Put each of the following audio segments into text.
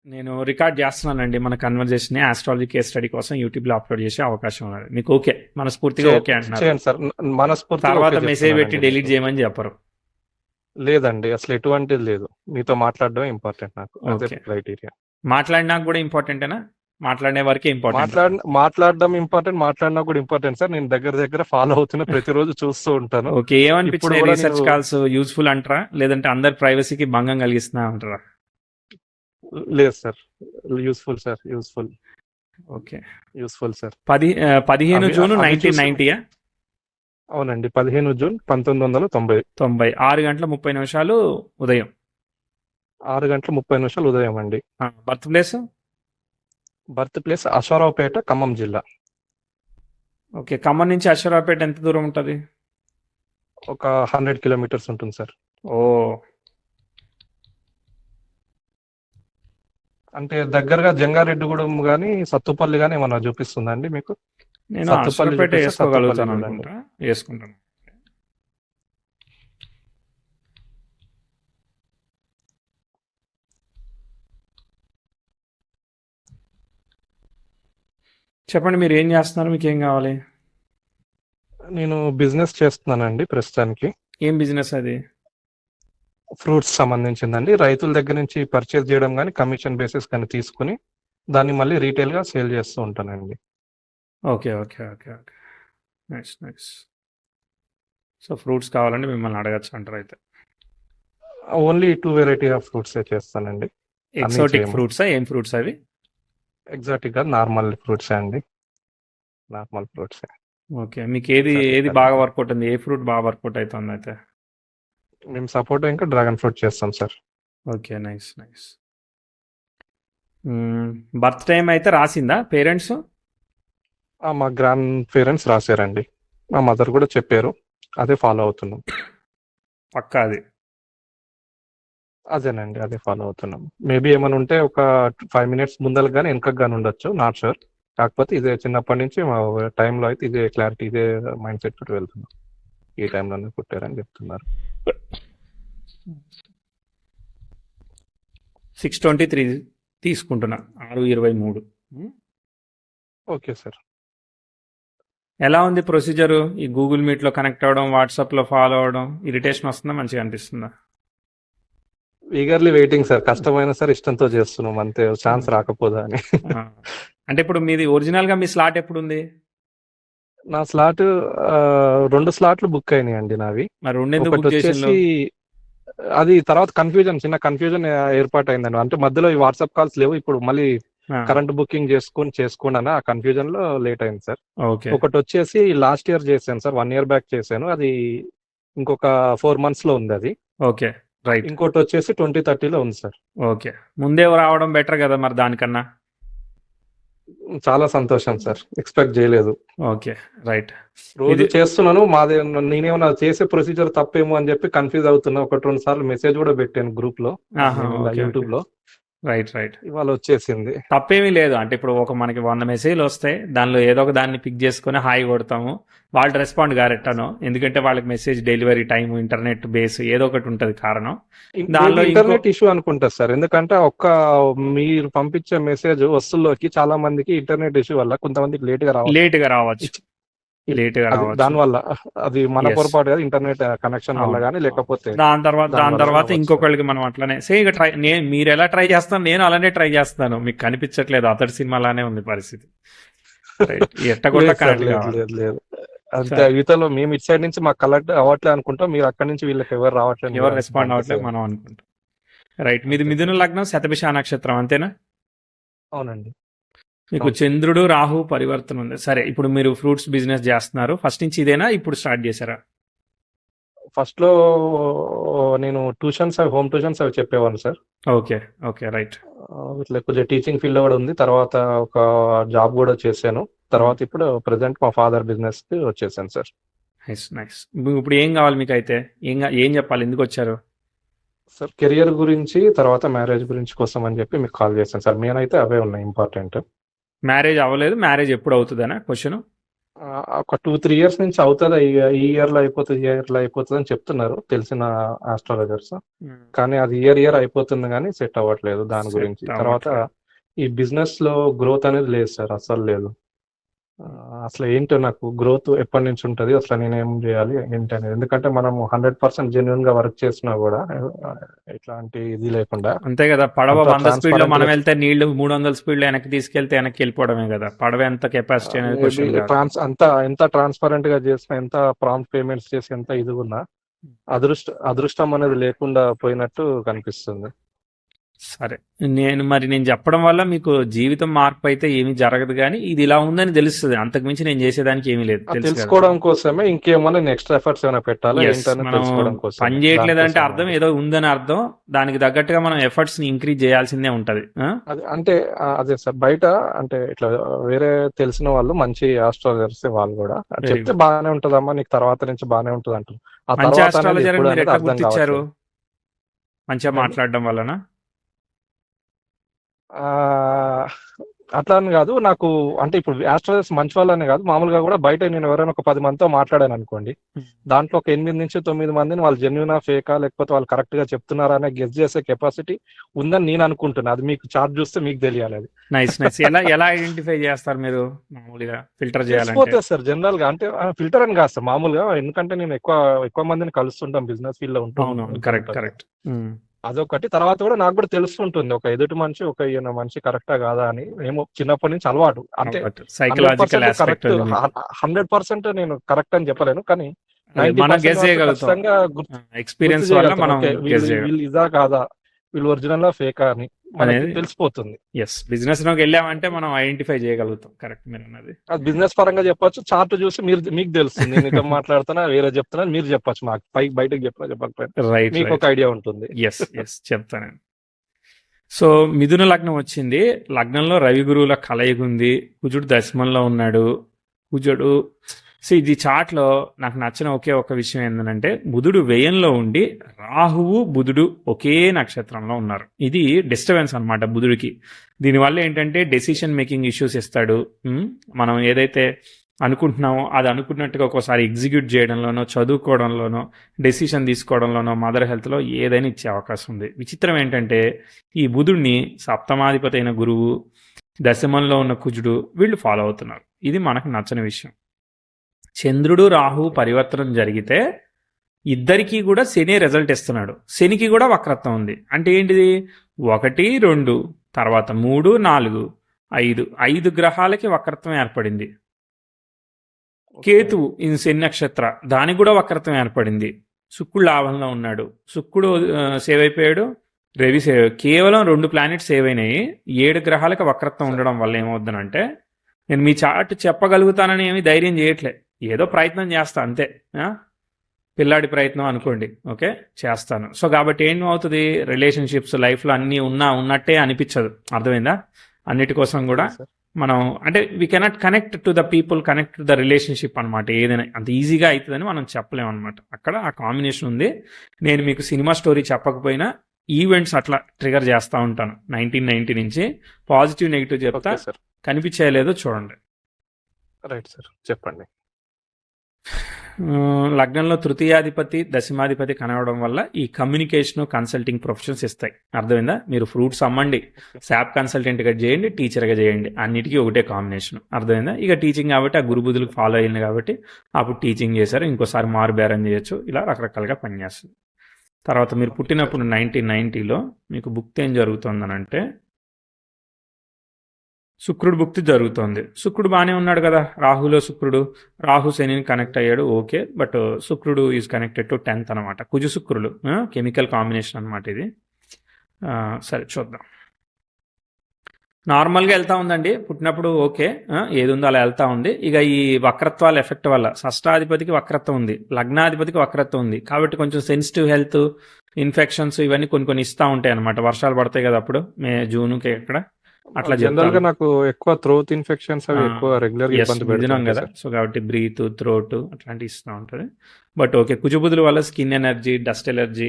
నేను రికార్డ్ చేస్తున్నానండి మన కన్వర్జేషన్ ఆస్ట్రాలజీ కేస్ స్టడీ కోసం యూట్యూబ్లో అప్లోడ్ చేసే అవకాశం ఉన్నది. మీకు ఓకే మనస్ఫూర్తిగా ఓకే అంటున్నారు? చేయండి సార్, మనస్ఫూర్తిగా తర్వాత ఓకే మెసేజ్ పెట్టి చెప్తున్నానండి డిలీట్ మీకు. చేయమని చెప్పరు. లేదండి, అసలు ఎటువంటిది లేదు. మీతో మాట్లాడడం ఇంపార్టెంట్ నాకు, అదే ఓకే. క్రైటీరియా. మాట్లాడినాక కూడా ఇంపార్టెంటేనా? మాట్లాడే వరకే ఇంపార్టెంట్. మాట్లాడడం ఇంపార్టెంట్, మాట్లాడినా కూడా ఇంపార్టెంట్ సార్. నేను దగ్గర ఫాలో అవుతున్నా, ప్రతిరోజు చూస్తూ ఉంటాను. ఓకే. ఇప్పుడు ఏమనిపించినాయి కూడా రీసెర్చ్ కాల్స్ యూస్ఫుల్ అంటారా, లేదంటే అందరి ప్రైవసీకి భంగం కలిగిస్తున్నా అంటారా? లేదు sir, useful sir, useful. Okay. Useful sir. 15 June అవి 1990. అవునండి, 15 జూన్ 1990. 90 6:30 ఉదయం. 6:30 ఉదయం అండి. Birth place? Birth place Aswaraopeta, Khammam జిల్లా. ఓకే. ఖమ్మం నుంచి అశ్వరావుపేట ఎంత దూరం ఉంటుంది? ఒక 100 కిలోమీటర్స్ ఉంటుంది సార్. ఓ, అంటే దగ్గరగా జంగారెడ్డిగూడెం కానీ సత్తుపల్లి కానీ ఏమన్నా చూపిస్తుందండి మీకు? నేను సత్తుపల్లి అశ్వరావుపేట చూపిస్తే వేసుకోగలుగుతాను సత్తుపల్లి అనుకుంటా. వేసుకుంటాను. చెప్పండి, మీరు ఏం చేస్తున్నారు, మీకు ఏం కావాలి? నేను బిజినెస్ చేస్తున్నానండి ప్రస్తుతానికి. ఏం బిజినెస్ అది? ఫ్రూట్స్ సంబంధించిందండి. రైతుల దగ్గర నుంచి పర్చేస్ చేయడం కానీ, కమిషన్ బేసిస్ కానీ తీసుకుని దాన్ని మళ్ళీ రీటైల్ గా సేల్ చేస్తూ ఉంటానండి. Okay okay okay okay. Nice nice. So fruits కావాలంటే మిమ్మల్ని అడగచ్చు అంటారు అయితే. ఓన్లీ 2 వెరైటీ ఆఫ్ ఫ్రూట్స్ చేస్తానండి. ఎక్సోటిక్ ఫ్రూట్సా? ఏం ఫ్రూట్స్ అవి? ఎగ్జాటిక్ గా నార్మల్ ఫ్రూట్స్ అండి. Normal fruits. ఓకే. మీకు ఏది బాగా వర్కౌట్ ఉంది? ఏ ఫ్రూట్ బాగా వర్కౌట్ అవుతుంది అయితే? మేము సపోర్ట్ ఇంకా డ్రాగన్ ఫ్రూట్ చేస్తాం sir. Okay. Nice nice. Birth time అయితే రాసిందా పేరెంట్స్? మా గ్రాండ్ పేరెంట్స్ రాశారండి. మా మదర్ కూడా చెప్పారు, అదే ఫాలో అవుతున్నాం. పక్కా అది? అదేనండి, అదే ఫాలో అవుతున్నాం. మేబీ ఏమైనా ఉంటే ఒక 5 minutes ముందరకు కానీ వెనకకు కానీ ఉండొచ్చు, నాట్ షూర్. కాకపోతే ఇదే చిన్నప్పటి నుంచి మా టైంలో అయితే ఇదే క్లారిటీ, ఇదే మైండ్ సెట్ తోటి వెళ్తున్నాం. ఈ టైంలోనే పుట్టారని చెప్తున్నారు. 6:23 తీసుకుంటున్నా. 6:23. Okay sir. ఎలా ఉంది ప్రొసీజరు? ఈ గూగుల్ మీట్లో కనెక్ట్ అవ్వడం, వాట్సాప్లో ఫాలో అవ్వడం, ఇరిటేషన్ వస్తుందా, మంచిగా అనిపిస్తుందా? Eagerly waiting sir. కష్టమైన సార్ ఇష్టంతో చేస్తున్నాం, అంతే. ఛాన్స్ రాకపోదా అని. అంటే ఇప్పుడు మీది ఒరిజినల్గా మీ స్లాట్ ఎప్పుడు ఉంది? నా స్లాట్ 2 స్లాట్లు బుక్ అయినాయండి నావి. మరి రెండెందుకు ఒకటి బుక్ వచ్చేసి చేసిండ్రు? అది తర్వాత చిన్న కన్ఫ్యూజన్ ఏర్పాటు అయిందండి. అంటే మధ్యలో ఈ వాట్సాప్ కాల్స్ లేవు, ఇప్పుడు మళ్ళీ కరెంట్ బుకింగ్ చేసుకోండి అని ఆ కన్ఫ్యూజన్ లో లేట్ అయింది సార్. ఓకే. ఒకటి వచ్చేసి లాస్ట్ ఇయర్ చేశాను సార్, 1 year బ్యాక్ చేశాను. అది ఇంకొక 4 months లో ఉంది అది. Okay right. ఇంకోటి వచ్చేసి 2030 లో ఉంది సార్. ఓకే. ముందే రావడం బెటర్ కదా మరి దానికన్నా. చాలా సంతోషం సార్, ఎక్స్పెక్ట్ చేయలేదు. Okay right. రోజు చేస్తున్నాను, మాదే నేనేమన్నా చేసే ప్రొసీజర్ తప్పేమో అని చెప్పి కన్ఫ్యూజ్ అవుతున్నా. 1-2 సార్లు మెసేజ్ కూడా పెట్టాను గ్రూప్ లో, యూట్యూబ్ లో. Right right. ఇవాళ వచ్చేసింది. తప్పేమీ లేదు. అంటే ఇప్పుడు మనకి 100 మెసేజ్లు వస్తాయి, దానిలో ఏదో ఒక దాన్ని పిక్ చేసుకుని హాయ్ కొడతాము. వాళ్ళు రెస్పాండ్ గారెట్టాను, ఎందుకంటే వాళ్ళకి message delivery time, internet base ఏదో ఒకటి ఉంటుంది కారణం. దానిలో ఇంటర్నెట్ ఇష్యూ అనుకుంటా సార్, ఎందుకంటే మీరు పంపించే మెసేజ్ వస్తుల్లోకి చాలా మందికి ఇంటర్నెట్ ఇష్యూ వల్ల కొంతమందికి లేట్ గా రావచ్చు. దానివల్ల అది మన పొరపాటు కాదు, ఇంటర్నెట్ కనెక్షన్ వల్ల కానీ, లేకపోతే దాని తర్వాత ఇంకొకళ్ళకి మనం అట్లనే ట్రై. మీరు ఎలా ట్రై చేస్తాను, నేను అలానే ట్రై చేస్తాను. మీకు కనిపించట్లేదు, అతడి సినిమాలానే ఉంది పరిస్థితి. లేదు అంతే. యువతలో మేము ఇటు సైడ్ నుంచి మాకు కలెక్ట్ అవ్వట్లేదు అనుకుంటాం, మీరు అక్కడి నుంచి వీళ్ళకి ఎవరు రావట్లేదు, ఎవరు రెస్పాండ్ అవ్వట్లేదు మనం అనుకుంటాం. రైట్. మీది మిథున లగ్నం, శతభిష నక్షత్రం, అంతేనా? అవునండి. మీకు చంద్రుడు రాహు పరివర్తన ఉంది. సరే, ఇప్పుడు మీరు ఫ్రూట్స్ బిజినెస్ చేస్తున్నారు, ఫస్ట్ నుంచి ఇదేనా, ఇప్పుడు స్టార్ట్ చేశారా? ఫస్ట్ లో నేను హోమ్ ట్యూషన్స్ అవి చెప్పేవాను సార్. Okay okay right. ఇట్లా కొంచెం టీచింగ్ ఫీల్డ్ కూడా ఉంది. తర్వాత ఒక జాబ్ కూడా చేశాను. తర్వాత ఇప్పుడు ప్రెసెంట్ మా ఫాదర్ బిజినెస్ కి వచ్చేసాను సార్. Nice nice. ఇప్పుడు ఏం కావాలి మీకు అయితే? ఏం చెప్పాలి, ఎందుకు వచ్చారు? సార్ కెరియర్ గురించి, తర్వాత మ్యారేజ్ గురించి కోసం అని చెప్పి మీకు కాల్ చేశాను సార్. మెయిన్ అయితే అవే ఉన్నాయి ఇంపార్టెంట్. మ్యారేజ్ అవ్వలేదు, మ్యారేజ్ ఎప్పుడు అవుతుందనా క్వశ్చన్? ఒక 2-3 ఇయర్స్ నుంచి అవుతదా, ఈ ఇయర్ లో అయిపోతుంది, ఈ ఇయర్ లో అయిపోతుంది అని చెప్తున్నారు తెలిసిన ఆస్ట్రాలజర్స్. కానీ అది ఇయర్ అయిపోతుంది కానీ సెట్ అవ్వట్లేదు దాని గురించి. తర్వాత ఈ బిజినెస్ లో గ్రోత్ అనేది లేదు సార్, అస్సలు లేదు. అసలు ఏంటో నాకు గ్రోత్ ఎప్పటి నుంచి ఉంటుంది, అసలు నేను ఏం చేయాలి ఏంటి అనేది. ఎందుకంటే మనం 100% జెన్యున్ గా వర్క్ చేసినా కూడా ఇట్లాంటి ఇది లేకుండా. అంతే కదా, పడవ 100 స్పీడ్ లో మనం వెళ్తే నీళ్లు 300 స్పీడ్ లో వెనక్కి తీసుకెళ్తే వెనక్కి వెళ్ళిపోవడమే కదా. పడవ ఎంత కెపాసిటీ అనేది ఎంత ట్రాన్స్పరెంట్ గా చేసినా, ఎంత ప్రాంప్ట్ పేమెంట్స్ చేసి, ఎంత ఇది ఉన్నా అదృష్టం అనేది లేకుండా పోయినట్టు కనిపిస్తుంది. సరే, నేను చెప్పడం వల్ల మీకు జీవితం మార్పు అయితే ఏమీ జరగదు, కానీ ఇది ఇలా ఉందని తెలుస్తుంది. అంతకుమించి నేను చేసేదానికి ఏమీ లేదు. తెలుసుకోవడం కోసమే ఇంకేమన్నా నెక్స్ట్ ఎఫర్ట్స్ ఏమైనా పెట్టాలి. పని చేయట్లేదంటే అర్థం ఏదో ఉందని అర్థం. దానికి తగ్గట్టుగా మనం ఎఫర్ట్స్ ని ఇంక్రీజ్ చేయాల్సిందే ఉంటది. అంటే అదే సార్, బయట అంటే ఇట్లా వేరే తెలిసిన వాళ్ళు మంచి ఆస్ట్రాలజర్స్ వాళ్ళు కూడా చెప్తే బాగానే ఉంటదమ్మా, నీకు తర్వాత నుంచి బాగానే ఉంటది అంటారు. మంచి ఆస్ట్రాలజర్ మీరు ఎట్లా గుర్తించారు? మంచిగా మాట్లాడడం వలన అట్లా అని కాదు నాకు. అంటే ఇప్పుడు ఆస్ట్రాలజర్స్ మంచి వాళ్ళనే కాదు, మామూలుగా కూడా బయట నేను ఎవరైనా ఒక 10 మందితో మాట్లాడాను అనుకోండి, దాంట్లో ఒక 8 నుంచి 9 మందిని వాళ్ళు జెన్యునా ఫేకా, లేకపోతే వాళ్ళు కరెక్ట్ గా చెప్తున్నారా అనే గెస్ చేసే కెపాసిటీ ఉందని నేను అనుకుంటున్నా. అది మీకు చార్ట్ చూస్తే మీకు తెలియాలి. అది నైస్. ఎలా ఐడెంటిఫై చేస్తారు మీరు మామూలుగా? ఫిల్టర్ చేయాలి సార్ జనరల్ గా. అంటే ఫిల్టర్ అని కాదు సార్, మామూలుగా. ఎందుకంటే నేను ఎక్కువ మందిని కలుస్తుంటాం, బిజినెస్ ఫీల్డ్ లో ఉంటాను. కరెక్ట్. అదొకటి. తర్వాత కూడా నాకు కూడా తెలుస్తుంటుంది ఒక ఎదుటి మనిషి, ఒక ఈయన మనిషి కరెక్టా కాదా అని. ఏమో చిన్నప్పటి నుంచి అలవాటు. అంటే 100% నేను కరెక్ట్ అని చెప్పలేను, కానీ వీళ్ళు ఇదా కాదా, వీళ్ళు ఒరిజినల్ ఫేకా అని తెలిసిపోతుంది. బిజినెస్ లోకి వెళ్ళామంటే మనం ఐడెంటిఫై చేయగలుగుతాం. కరెక్ట్ మీరు అన్నది. అది బిజినెస్ పరంగా చెప్పొచ్చు, చార్ట్ చూసి మీకు తెలుస్తుంది. నేను ఇట్లా మాట్లాడుతున్నా, వేరే చెప్తున్నా, మీరు చెప్పొచ్చు. మాకు బయటకు చెప్పకపోయినా మీకు ఒక ఐడియా ఉంటుంది. చెప్తాను. సో మిథున లగ్నం వచ్చింది. లగ్నంలో రవి గురువుల కలయిక ఉంది. కుజుడు దశమంలో ఉన్నాడు. కుజుడు ఇది చాట్లో నాకు నచ్చిన ఒకే ఒక విషయం ఏంటంటే, బుధుడు వ్యయంలో ఉండి రాహువు బుధుడు ఒకే నక్షత్రంలో ఉన్నారు. ఇది డిస్టర్బెన్స్ అనమాట బుధుడికి. దీనివల్ల ఏంటంటే డెసిషన్ మేకింగ్ ఇష్యూస్ ఇస్తాడు. మనం ఏదైతే అనుకుంటున్నామో అది అనుకున్నట్టుగా ఒక్కోసారి ఎగ్జిక్యూట్ చేయడంలోనో, చదువుకోవడంలోనో, డెసిషన్ తీసుకోవడంలోనో, మదర్ హెల్త్లో ఏదైనా ఇచ్చే అవకాశం ఉంది. విచిత్రం ఏంటంటే ఈ బుధుడిని సప్తమాధిపతి అయిన గురువు, దశమంలో ఉన్న కుజుడు వీళ్ళు ఫాలో అవుతున్నారు. ఇది మనకు నచ్చని విషయం. చంద్రుడు రాహు పరివర్తనం జరిగితే ఇద్దరికీ కూడా శని రిజల్ట్ ఇస్తున్నాడు. శనికి కూడా వక్రత్వం ఉంది. అంటే ఏంటిది? 1, 2 తర్వాత 3, 4, 5 గ్రహాలకి వక్రత్వం ఏర్పడింది. కేతువు శని నక్షత్ర, దానికి కూడా వక్రత్వం ఏర్పడింది. శుక్రుడు లాభంలో ఉన్నాడు. శుక్రుడు సేవ్ అయిపోయాడు, రవి సేవ్. కేవలం 2 ప్లానెట్స్ సేవ్ అయినాయి. 7 గ్రహాలకి వక్రత్వం ఉండడం వల్ల ఏమవుతుందంటే, నేను మీ చార్ట్ చెప్పగలుగుతానని ఏమి ధైర్యం చేయట్లే, ఏదో ప్రయత్నం చేస్తా అంతే. పిల్లాడి ప్రయత్నం అనుకోండి, ఓకే, చేస్తాను. సో కాబట్టి ఏమవుతుంది, రిలేషన్షిప్స్ లైఫ్లో అన్నీ ఉన్నట్టే అనిపించదు. అర్థమైందా? అన్నిటి కోసం కూడా మనం అంటే we cannot connect to the people, connect to the relationship అనమాట. ఏదైనా అంత ఈజీగా అవుతుందని మనం చెప్పలేము అనమాట. అక్కడ ఆ కాంబినేషన్ ఉంది. నేను మీకు సినిమా స్టోరీ చెప్పకపోయినా ఈవెంట్స్ అట్లా ట్రిగర్ చేస్తూ ఉంటాను. 1990 నుంచి పాజిటివ్ నెగిటివ్ చెప్తా. కనిపించేయలేదో చూడండి. రైట్ సార్, చెప్పండి. లగ్నంలో తృతీయాధిపతి, దశమాధిపతి కనవడం వల్ల ఈ కమ్యూనికేషన్, కన్సల్టింగ్ ప్రొఫెషన్స్ ఇస్తాయి. అర్థమైందా? మీరు ఫ్రూట్స్ అమ్మండి, శాప్ కన్సల్టెంట్గా చేయండి, టీచర్గా చేయండి, అన్నిటికీ ఒకటే కాంబినేషన్. అర్థమైందా? ఇక టీచింగ్ కాబట్టి ఆ గురుబుధులకు ఫాలో అయింది కాబట్టి అప్పుడు టీచింగ్ చేశారు, ఇంకోసారి మారుబేరం చేయొచ్చు, ఇలా రకరకాలుగా పనిచేస్తుంది. తర్వాత మీరు పుట్టినప్పుడు 1990లో మీకు భుక్తి ఏం జరుగుతుందనంటే శుక్రుడు భుక్తి జరుగుతోంది. శుక్రుడు బాగానే ఉన్నాడు కదా, రాహులో శుక్రుడు, రాహు శనిని కనెక్ట్ అయ్యాడు, ఓకే. బట్ శుక్రుడు ఈజ్ కనెక్టెడ్ టు 10th అనమాట. కుజు శుక్రుడు కెమికల్ కాంబినేషన్ అనమాట ఇది. సరే చూద్దాం. నార్మల్గా వెళ్తా ఉందండి పుట్టినప్పుడు, ఓకే, ఏది ఉందో అలా వెళ్తా ఉంది. ఇక ఈ వక్రత్వాల ఎఫెక్ట్ వల్ల షష్టాధిపతికి వక్రత్వం ఉంది, లగ్నాధిపతికి వక్రత్వం ఉంది. కాబట్టి కొంచెం సెన్సిటివ్ హెల్త్, ఇన్ఫెక్షన్స్ ఇవన్నీ కొన్ని ఇస్తూ ఉంటాయి అనమాట. వర్షాలు పడతాయి కదా అప్పుడు, జూన్కి ఎక్కడ అట్లా. జనరల్ గా నాకు ఎక్కువ థ్రోట్ ఇన్ఫెక్షన్స్ అవి ఎక్కువ రెగ్యులర్ ఇబ్బంది పెడుతున్నాం కదా. సో కాబట్టి బ్రీత్, థ్రోట్ అట్లాంటివి ఇస్తూ ఉంటుంది. బట్ ఓకే, కుజబుధుల వల్ల స్కిన్ ఎనర్జీ, డస్ట్ ఎలర్జీ,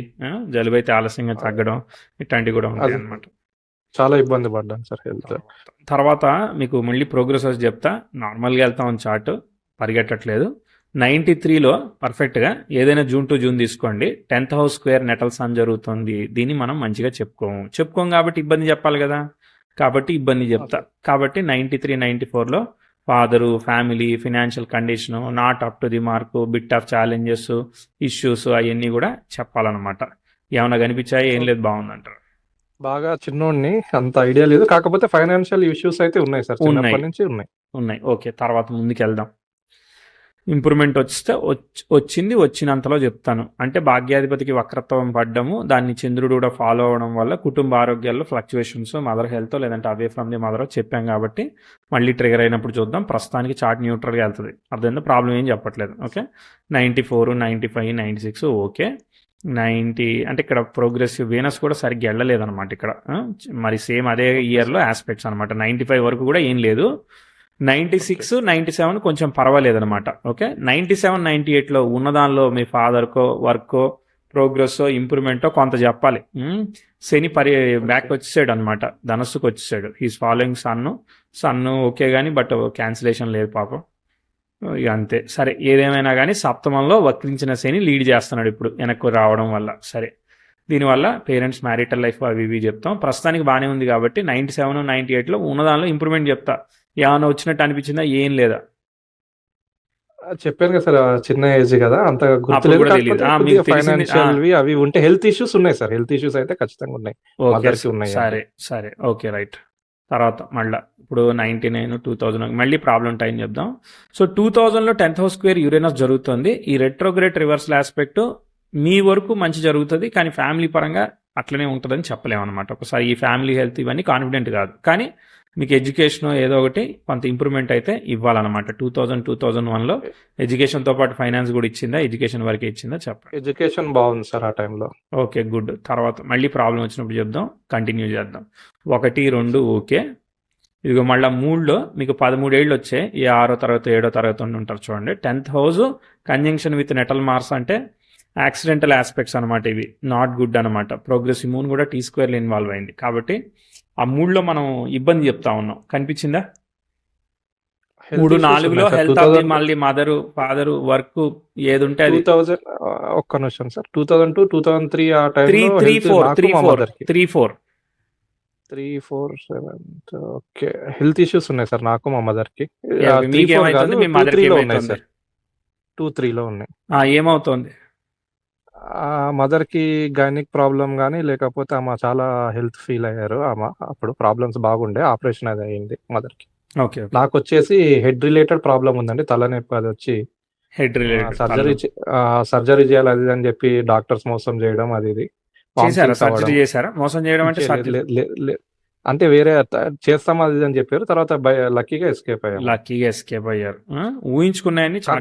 జలుబు అయితే ఆలస్యంగా తగ్గడం, ఇట్లాంటివి కూడా ఉంటాయి అనమాట. చాలా ఇబ్బంది పడ్డాను సార్ హెల్త్. తర్వాత మీకు మళ్ళీ ప్రోగ్రెస్ వచ్చి చెప్తా. నార్మల్గా వెళ్తాం చార్ట్, పరిగెట్టట్లేదు. 93లో పర్ఫెక్ట్గా ఏదైనా జూన్ టు జూన్ తీసుకోండి. 10th house square natal sun జరుగుతుంది. దీన్ని మనం మంచిగా చెప్పుకోం కాబట్టి ఇబ్బంది చెప్పాలి కదా, కాబట్టి ఇబ్బంది చెప్తా. కాబట్టి 93, 94లో father, family, financial condition, not up to the mark, bit of challenges, issues అవన్నీ కూడా చెప్పాలన్నమాట. ఏమైనా కనిపించాయి? ఏం లేదు, బాగుందంటారు. బాగా చిన్నోడిని, అంత ఐడియా లేదు. కాకపోతే ఫైనాన్షియల్ ఇష్యూస్ అయితే ఉన్నాయి సార్, చిన్నప్పటి నుంచి ఉన్నాయి. ఓకే, తర్వాత ముందుకు వెళ్దాం. ఇంప్రూవ్మెంట్ వచ్చినంతలో చెప్తాను. అంటే భాగ్యాధిపతికి వక్రత్వం పడ్డము, దాన్ని చంద్రుడు కూడా ఫాలో అవడం వల్ల కుటుంబ ఆరోగ్యాల్లో ఫ్లక్చువేషన్స్, మదర్ హెల్త్ లేదంటే అవే ఫ్రమ్ ది మదర్ చెప్పాం కాబట్టి మళ్ళీ ట్రిగర్ అయినప్పుడు చూద్దాం. ప్రస్తుతానికి చార్ట్ న్యూట్రల్గా వెళ్తుంది, అర్థమైందా? ప్రాబ్లం ఏం చెప్పట్లేదు. Okay, 94, 95, 96 okay. 90 అంటే ఇక్కడ ప్రోగ్రెసివ్ వీనస్ కూడా సరిగ్గా వెళ్ళలేదన్నమాట ఇక్కడ. మరి సేమ్ అదే ఇయర్లో ఆస్పెక్ట్స్ అనమాట. 95 వరకు కూడా ఏం లేదు. 96, 97 కొంచెం పర్వాలేదనమాట. ఓకే, 97, 98లో ఉన్నదానిలో మీ ఫాదర్కో, వర్కో, ప్రోగ్రెస్సో, ఇంప్రూవ్మెంటో కొంత చెప్పాలి. శని బ్యాక్ వచ్చేసాడు అనమాట, ధనస్సుకు వచ్చేసాడు. హీస్ ఫాలోయింగ్ సన్ను ఓకే కానీ బట్ క్యాన్సిలేషన్ లేదు పాపం. ఇక అంతే. సరే, ఏదేమైనా కానీ సప్తమంలో వక్రించిన శని లీడ్ చేస్తున్నాడు ఇప్పుడు వెనక్కు రావడం వల్ల. సరే, దీనివల్ల పేరెంట్స్ మ్యారిటల్ లైఫ్ అవి ఇవి చెప్తాం. ప్రస్తుతానికి బాగానే ఉంది కాబట్టి 97, 98లో ఉన్నదానిలో ఇంప్రూవ్మెంట్ చెప్తా. ఏమైనా వచ్చినట్టు అనిపించిందా? ఏం లేదా? చెప్పాను కదా సార్, చిన్న ఏజ్ కదా, అంత గుర్తులేదు. అవి ఉంటే హెల్త్ ఇష్యూస్ ఉన్నాయి సార్. హెల్త్ ఇష్యూస్ అయితే ఖచ్చితంగా ఉన్నాయి. సరే ఓకే రైట్. తర్వాత మళ్ళీ ఇప్పుడు 99, 2000 మళ్ళీ ప్రాబ్లం టైం చెప్దాం. సో 2000లో 10th హౌస్ స్క్వేర్ యురేనస్ జరుగుతుంది. ఈ రెట్రోగ్రేడ్ రివర్సల్ ఆస్పెక్ట్ మీ వరకు మంచి జరుగుతుంది, కానీ ఫ్యామిలీ పరంగా అట్లనే ఉంటుందని చెప్పలేము అనమాట. ఒకసారి ఈ ఫ్యామిలీ హెల్త్ ఇవన్నీ కాన్ఫిడెంట్ కాదు, కానీ మీకు ఎడ్యుకేషన్ ఏదో ఒకటి కొంత ఇంప్రూవ్మెంట్ అయితే ఇవ్వాలన్నమాట. 2001లో ఎడ్యుకేషన్తో పాటు ఫైనాన్స్ కూడా ఇచ్చిందా? ఎడ్యుకేషన్ వరకే ఇచ్చిందా చెప్పండి. ఎడ్యుకేషన్ బాగుంది సార్ ఆ టైంలో. Okay good. తర్వాత మళ్ళీ ప్రాబ్లం వచ్చినప్పుడు చెప్దాం, కంటిన్యూ చేద్దాం. 1, 2 ఓకే. ఇదిగో మళ్ళీ 3లో మీకు 13 ఏళ్ళు వచ్చాయి. ఈ 6వ తరగతి 7వ తరగతి ఉంటారు చూడండి. 10th house conjunction with natal Mars అంటే యాక్సిడెంటల్ ఆస్పెక్ట్స్ అనమాట. ఇవి నాట్ గుడ్ అనమాట. ప్రోగ్రెసివ్ మూన్ కూడా T స్క్వేర్లో ఇన్వాల్వ్ అయింది కాబట్టి ఆ 3లో మనం ఇబ్బంది చెప్తా ఉన్నాం. కనిపించిందా? 3, 4లో హెల్త్ ఆఫ్ ది మళ్ళీ మదరు, ఫాదరు, వర్క్ ఏది ఉంటే అది. 2000 ఒక్క నిమిషం సార్, 2002, 2003 ఆ టైంలో 3, 4 ఓకే. హెల్త్ ఇష్యూస్ ఉన్నాయి సార్ నాకు, మా మదర్ కి. మీ మదర్ కి ఉన్నాయి సార్. 2, 3లో ఉన్నాయి. ఏమవుతుంది? మదర్ కి గైనిక్ ప్రాబ్లం కానీ, లేకపోతే ఆమె చాలా హెల్త్ ఫీల్ అయ్యారు. ఆమె అప్పుడు ప్రాబ్లమ్స్ బాగుండే, ఆపరేషన్ అది అయింది మదర్ కి. ఓకే. నాకు వచ్చేసి హెడ్ రిలేటెడ్ ప్రాబ్లం ఉందండి, తలనొప్పి. అది వచ్చి హెడ్ రిలేటెడ్ సర్జరీ చేయాలి అది అని చెప్పి డాక్టర్స్ మోసం చేయడం, అది ఇది సర్జరీ చేశారా? మోసం చేయడం అంటే అంటే వేరే చేస్తాం అది అని చెప్పారు. తర్వాత లక్కీగా ఎస్కేప్ అయ్యారు. ఊహించుకున్నాయని చాలా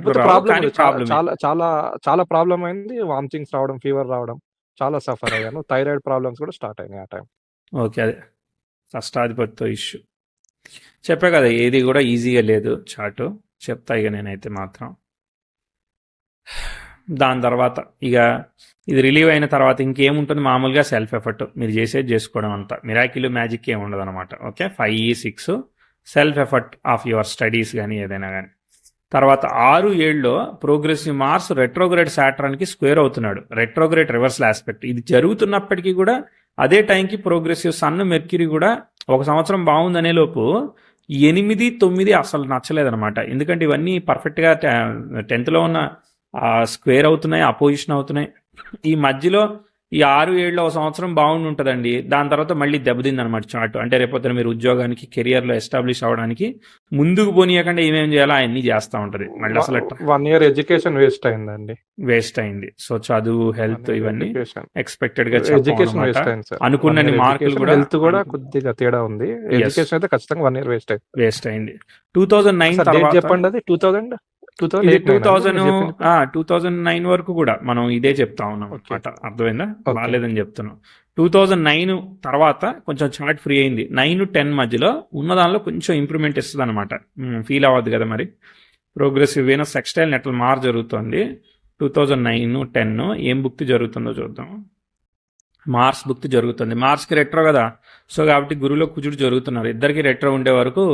ప్రాబ్లం అయింది. వామిటింగ్స్ రావడం, ఫీవర్ రావడం, చాలా సఫర్ అయ్యాను. థైరాయిడ్ ప్రాబ్లమ్స్ కూడా స్టార్ట్ అయినాయి ఆ టైం. ఓకే, అదే షష్టాధిపతితో ఇష్యూ చెప్పా కదా. ఏది కూడా ఈజీగా లేదు చాటు, చెప్తా ఇక నేనైతే మాత్రం. దాని తర్వాత ఇక ఇది రిలీవ్ అయిన తర్వాత ఇంకేముంటుంది? మామూలుగా సెల్ఫ్ ఎఫర్ట్, మీరు చేసేది చేసుకోవడం అంతా. మిరాకిల్ మ్యాజిక్ ఏమి ఉండదు అనమాట. Okay, 5, 6 self effort of your studies కానీ ఏదైనా కానీ. తర్వాత 6, 7లో ప్రోగ్రెసివ్ మార్స్ రెట్రోగ్రేడ్ సాటర్న్కి స్క్వేర్ అవుతున్నాడు. రెట్రోగ్రేడ్ రివర్సల్ ఆస్పెక్ట్ ఇది జరుగుతున్నప్పటికీ కూడా అదే టైంకి ప్రోగ్రెసివ్ సన్, మెర్క్యూరీ కూడా 1 సంవత్సరం బాగుందనే లోపు 8, 9 అసలు నచ్చలేదనమాట. ఎందుకంటే ఇవన్నీ పర్ఫెక్ట్గా 10thలో ఉన్న స్క్వేర్ అవుతున్నాయి, అపోజిషన్ అవుతున్నాయి. ఈ మధ్యలో ఈ 6, 7లో 1 సంవత్సరం బాగుండి ఉంటుందండి. దాని తర్వాత మళ్ళీ దెబ్బతింది అనమాట చార్ట్. అంటే రేపొద్దున మీరు ఉద్యోగానికి, కెరియర్లో ఎస్టాబ్లిష్ అవ్వడానికి ముందుకు పోనీయకుండా ఏమేమి చేయాలో అవన్నీ చేస్తూ ఉంటుంది. మళ్ళీ అసలు 1 year ఎడ్యుకేషన్ వేస్ట్ అయిందండి. వేస్ట్ అయింది. సో చదువు, హెల్త్ ఇవన్నీ ఎక్స్పెక్టెడ్ గా అనుకున్న మార్కులు కూడా, హెల్త్ కూడా కొద్దిగా తేడా ఉంది. ఎడ్యుకేషన్ అయితే ఖచ్చితంగా 1 year వేస్ట్ అయింది. 2009 తర్వాత చెప్పండి. అది 2009 వరకు కూడా మనం ఇదే చెప్తా ఉన్నాం అనమాట. అర్థమైందా? బాగాలేదని చెప్తున్నాం. 2009 తర్వాత కొంచెం చార్ట్ ఫ్రీ అయింది. 9, 10 మధ్యలో ఉన్న దానిలో కొంచెం ఇంప్రూవ్మెంట్ ఇస్తుంది అనమాట. ఫీల్ అవ్వద్దు కదా మరి. ప్రోగ్రెసివ్ వీనస్ సెక్స్టైల్ నెటల్ మార్ జరుగుతుంది 2009, 10. ఏం బుక్తి జరుగుతుందో చూద్దాం. మార్స్ బుక్ జరుగుతుంది. మార్స్కి రెట్రో కదా, సో కాబట్టి గురువులో కుజుడు జరుగుతున్నారు. ఇద్దరికి రెట్రో ఉండే వరకు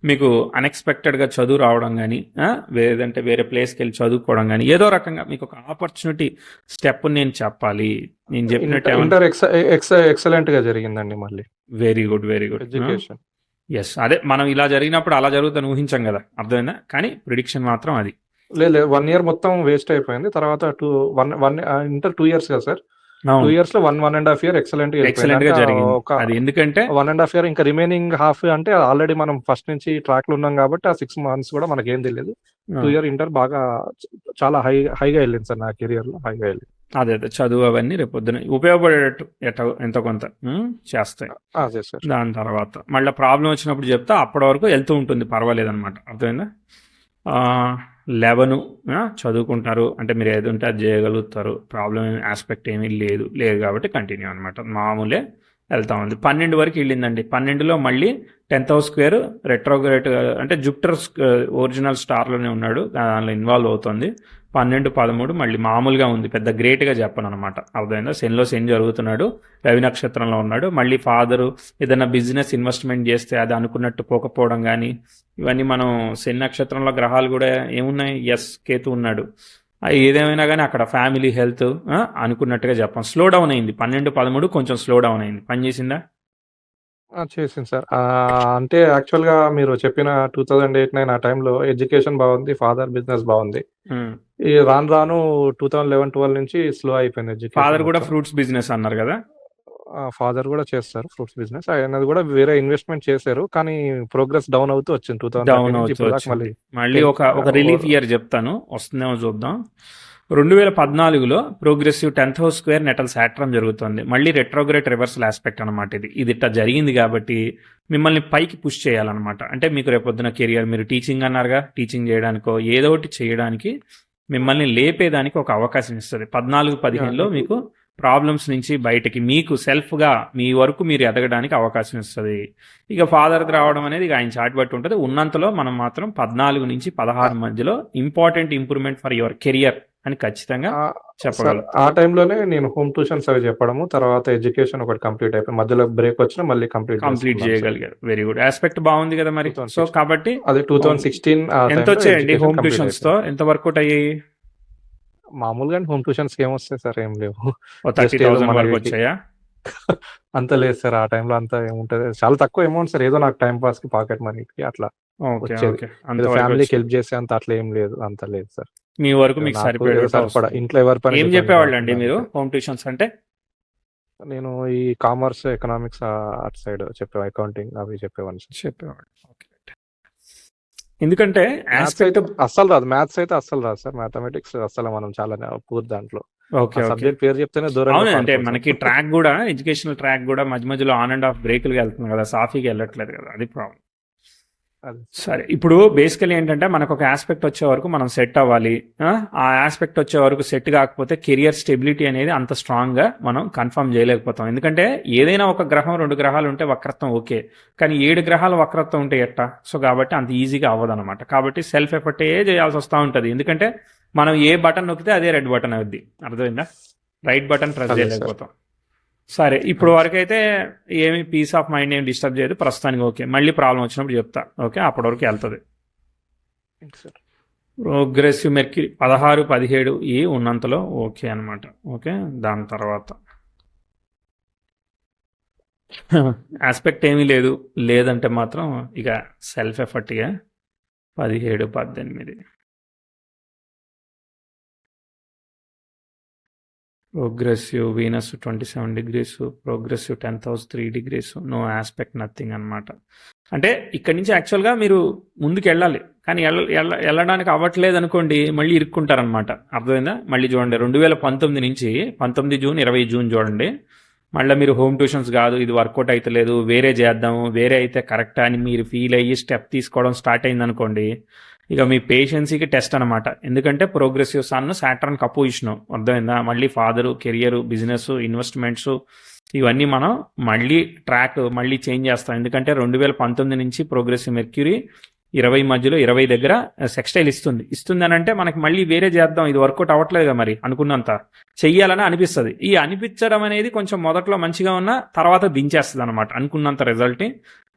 మీకు అన్ఎక్స్పెక్టెడ్గా చదువు రావడం కానీ, లేదంటే వేరే ప్లేస్కి వెళ్ళి చదువుకోవడం కానీ, ఏదో రకంగా మీకు ఒక ఆపర్చునిటీ స్టెప్ నేను చెప్పాలి. నేను చెప్పినట్టు ఎక్సలెంట్ గా జరిగిందండి. మళ్ళీ very good, very good education. Yes, అదే మనం ఇలా జరిగినప్పుడు అలా జరుగుతుందని ఊహించాం కదా, అర్థమైందా? కానీ ప్రిడిక్షన్ మాత్రం అది. లేదు 1 year మొత్తం వేస్ట్ అయిపోయింది. తర్వాత ఇంటర్ 2 years కదా సార్, 2 years లో 1.5 year ఎక్సలెంట్ గా జరిగింది. అది ఎందుకంటే 1.5 year ఇంకా రిమైనింగ్ హాఫ్ అంటే ఆల్రెడీ మనం ఫస్ట్ నుంచి ట్రాక్ లో ఉన్నాం కాబట్టి ఆ 6 months కూడా మనకి ఏం తెలియదు. 2 year ఇంటర్ బాగా చాలా హైగా వెళ్ళింది సార్, నా కెరియర్ లో హైగా వెళ్ళింది. అదే చదువు అవన్నీ రేపు పొద్దున ఉపయోగపడేటట్టు ఎంతో కొంత చేస్తాయి. అదే సార్. దాని తర్వాత మళ్ళీ ప్రాబ్లం వచ్చినప్పుడు చెప్తా, అప్పటి వరకు వెళ్తూ ఉంటుంది, పర్వాలేదు అనమాట. అర్థమైందా? 11 చదువుకుంటారు అంటే మీరు ఏది ఉంటే అది చేయగలుగుతారు, ప్రాబ్లం ఆస్పెక్ట్ ఏమీ లేదు కాబట్టి కంటిన్యూ అనమాట, మామూలే వెళ్తా ఉంది. 12 వరకు వెళ్ళిందండి. 12లో మళ్ళీ 10th house స్క్వేర్ రెట్రోగ్రేట్, అంటే జూపిటర్ ఒరిజినల్ స్టార్లోనే ఉన్నాడు, దానిలో ఇన్వాల్వ్ అవుతుంది. 12, 13 మళ్ళీ మామూలుగా ఉంది, పెద్ద గ్రేట్గా చెప్పను అనమాట. అర్థమైందా? శనిలో శని జరుగుతున్నాడు, రవి నక్షత్రంలో ఉన్నాడు. మళ్ళీ ఫాదరు ఏదైనా బిజినెస్ ఇన్వెస్ట్మెంట్ చేస్తే అది అనుకున్నట్టు పోకపోవడం కానీ, ఇవన్నీ మనం శని నక్షత్రంలో గ్రహాలు కూడా ఏమున్నాయి, కేతు ఉన్నాడు. ఏదేమైనా కానీ అక్కడ ఫ్యామిలీ హెల్త్ అనుకున్నట్టుగా చెప్పాం. స్లో డౌన్ అయింది 12, 13 కొంచెం స్లో డౌన్ అయింది. పని చేసిందా? చేసింది సార్. అంటే యాక్చువల్గా మీరు చెప్పిన 2008-9 ఆ టైంలో ఎడ్యుకేషన్ బాగుంది, ఫాదర్ బిజినెస్ బాగుంది. ఈ రాను 2011-12 నుంచి స్లో అయిపోయింది ఎడ్యుకేషన్. ఫాదర్ కూడా ఫ్రూట్స్ బిజినెస్ అన్నారు కదా? ఫాదర్ కూడా చేస్తారు ఫ్రూట్స్ బిజినెస్, ఆయనది కూడా వేరే ఇన్వెస్ట్మెంట్ చేశారు, కానీ ప్రోగ్రెస్ డౌన్ అవుతూ వచ్చింది. 2013 మళ్ళీ ఒక రిలీఫ్ ఇయర్ చెప్తాను, వస్తుందేమో చూద్దాం. 2014లో progressive 10th house square natal Saturn జరుగుతుంది. మళ్ళీ రెట్రోగ్రేట్ రివర్సల్ ఆస్పెక్ట్ అనమాట. ఇది ఇట్లా జరిగింది కాబట్టి మిమ్మల్ని పైకి పుష్ చేయాలన్నమాట. అంటే మీకు రేపొద్దున కెరియర్, మీరు టీచింగ్ అన్నారుగా, టీచింగ్ చేయడానికో ఏదో ఒకటి చేయడానికి మిమ్మల్ని లేపేదానికి ఒక అవకాశం ఇస్తుంది. 14-15లో మీకు ప్రాబ్లమ్స్ నుంచి బయటకి మీకు సెల్ఫ్గా మీ వరకు మీరు ఎదగడానికి అవకాశం ఇస్తుంది. ఇక ఫాదర్కి రావడం అనేది ఇక ఆయన చాట్ బట్టి ఉంటుంది. ఉన్నంతలో మనం మాత్రం 14 నుంచి 16 మధ్యలో important improvement for your career అని ఖచ్చితంగా చెప్పగలను. ఆ టైంలోనే నేను హోమ్ ట్యూషన్స్ అవి చెప్పడము, తర్వాత ఎడ్యుకేషన్ ఒకటి కంప్లీట్ అయిపోయి మధ్యలో బ్రేక్ వచ్చినా మళ్ళీ కంప్లీట్ చేయగలిగారు. వెరీ గుడ్, ఆస్పెక్ట్ బాగుంది కదా మరి. సో కాబట్టి అది 2016 ఎంత వచ్చాయండి హోమ్ ట్యూషన్స్ తో? ఎంత వర్కౌట్ అయ్యాయి? మామూలుగా హోమ్ ట్యూషన్స్ ఏం వస్తాయి సార్, ఏం లేవు. 30,000 వరకు వచ్చాయా? అంత లేదు సార్, ఆ టైంలో అంతా ఏముంటది, చాలా తక్కువ అమౌంట్ సార్. ఏదో నాకు టైం పాస్ కి, పాకెట్ మనీకి అట్లా ఫ్యామిలీకి హెల్ప్ చేసే అంత అట్లా ఏం లేదు, అంత లేదు సార్. మీ వరకు మీకు సరిపడా ఇంట్లో ఎవరి పని. ఏం చెప్పేవాళ్ళు అండి మీరు హోమ్ ట్యూషన్స్ అంటే? నేను ఈ కామర్స్, ఎకనామిక్స్ అటు సైడ్ చెప్పే, అకౌంటింగ్ అవి చెప్పేవాళ్ళు. ఎందుకంటే అస్సలు రాదు, మ్యాథ్స్ అయితే అస్సలు రాదు సార్. మ్యాథమెటిక్స్ అస్సలు మనం చాలా పూర్ దాంట్లో. సబ్జెక్ట్ పేరు చెప్తేనే దూరం. అంటే మనకి ట్రాక్ కూడా, ఎడ్యుకేషనల్ ట్రాక్ కూడా మధ్య మధ్యలో ఆన్ అండ్ ఆఫ్ బ్రేకులు వెళ్తుంది కదా, సాఫీగా వెళ్ళట్లేదు కదా, అది ప్రాబ్లం. సరే, ఇప్పుడు బేసికలీ ఏంటంటే మనకు ఒక ఆస్పెక్ట్ వచ్చే వరకు మనం సెట్ అవ్వాలి. ఆ ఆస్పెక్ట్ వచ్చే వరకు సెట్ కాకపోతే కెరియర్ స్టెబిలిటీ అనేది అంత స్ట్రాంగ్గా మనం కన్ఫర్మ్ చేయలేకపోతాం. ఎందుకంటే ఏదైనా ఒక గ్రహం, 2 గ్రహాలు ఉంటే వక్రత్వం ఓకే, కానీ 7 గ్రహాలు వక్రత్వం ఉంటే ఎట్టా? సో కాబట్టి అంత ఈజీగా అవ్వదు అనమాట. కాబట్టి సెల్ఫ్ ఎఫర్టే చేయాల్సి వస్తూ ఉంటుంది. ఎందుకంటే మనం ఏ బటన్ నొక్కితే అదే రెడ్ బటన్ అవుద్ది, అర్థమైందా? రైట్ బటన్ ప్రెస్ చేయలేకపోతాం. సరే, ఇప్పుడు వరకైతే ఏమి పీస్ ఆఫ్ మైండ్ ఏమి డిస్టర్బ్ చేయదు ప్రస్తుతానికి. ఓకే, మళ్ళీ ప్రాబ్లం వచ్చినప్పుడు చెప్తా. ఓకే, అప్పటి వరకు వెళ్తుంది. ప్రోగ్రెసివ్ మెర్క్యూరీ 16, 17 ఈ ఉన్నంతలో ఓకే అనమాట. ఓకే, దాని తర్వాత ఆస్పెక్ట్ ఏమీ లేదంటే మాత్రం ఇక సెల్ఫ్ ఎఫర్ట్గా 17, 18. Progressive Venus 27 degrees, progressive 10th house 3 degrees, no aspect, nothing అనమాట. అంటే ఇక్కడి నుంచి యాక్చువల్గా మీరు ముందుకు వెళ్ళాలి, కానీ వెళ్ళడానికి అవ్వట్లేదు అనుకోండి, మళ్ళీ ఇరుక్కుంటారనమాట. అర్థమైందా? మళ్ళీ చూడండి, 2019 నుంచి 19 జూన్ 20 జూన్ చూడండి, మళ్ళీ మీరు హోమ్ ట్యూషన్స్ కాదు, ఇది వర్కౌట్ అయితే లేదు, వేరే చేద్దాము, వేరే అయితే కరెక్టా అని మీరు ఫీల్ అయ్యి స్టెప్ తీసుకోవడం స్టార్ట్ అయింది అనుకోండి, ఇక మీ పేషెన్సీకి టెస్ట్ అనమాట. ఎందుకంటే ప్రోగ్రెసివ్ సన్ సాటర్న్ అపోజిషన్, అర్థమైందా? మళ్ళీ ఫాదరు, కెరియర్, బిజినెస్, ఇన్వెస్ట్మెంట్స్ ఇవన్నీ మనం మళ్ళీ ట్రాక్ మళ్ళీ చేంజ్ చేస్తాం. ఎందుకంటే 2019 నుంచి ప్రోగ్రెసివ్ మెర్క్యూరీ 20 మధ్యలో 20 దగ్గర సెక్స్టైల్ ఇస్తుంది అని అంటే మనకి మళ్ళీ వేరే చేద్దాం, ఇది వర్కౌట్ అవ్వట్లేదు మరి అనుకున్నంత చెయ్యాలని అనిపిస్తుంది. ఈ అనిపించడం అనేది కొంచెం మొదట్లో మంచిగా ఉన్న తర్వాత దించేస్తుంది అనమాట. అనుకున్నంత రిజల్ట్ని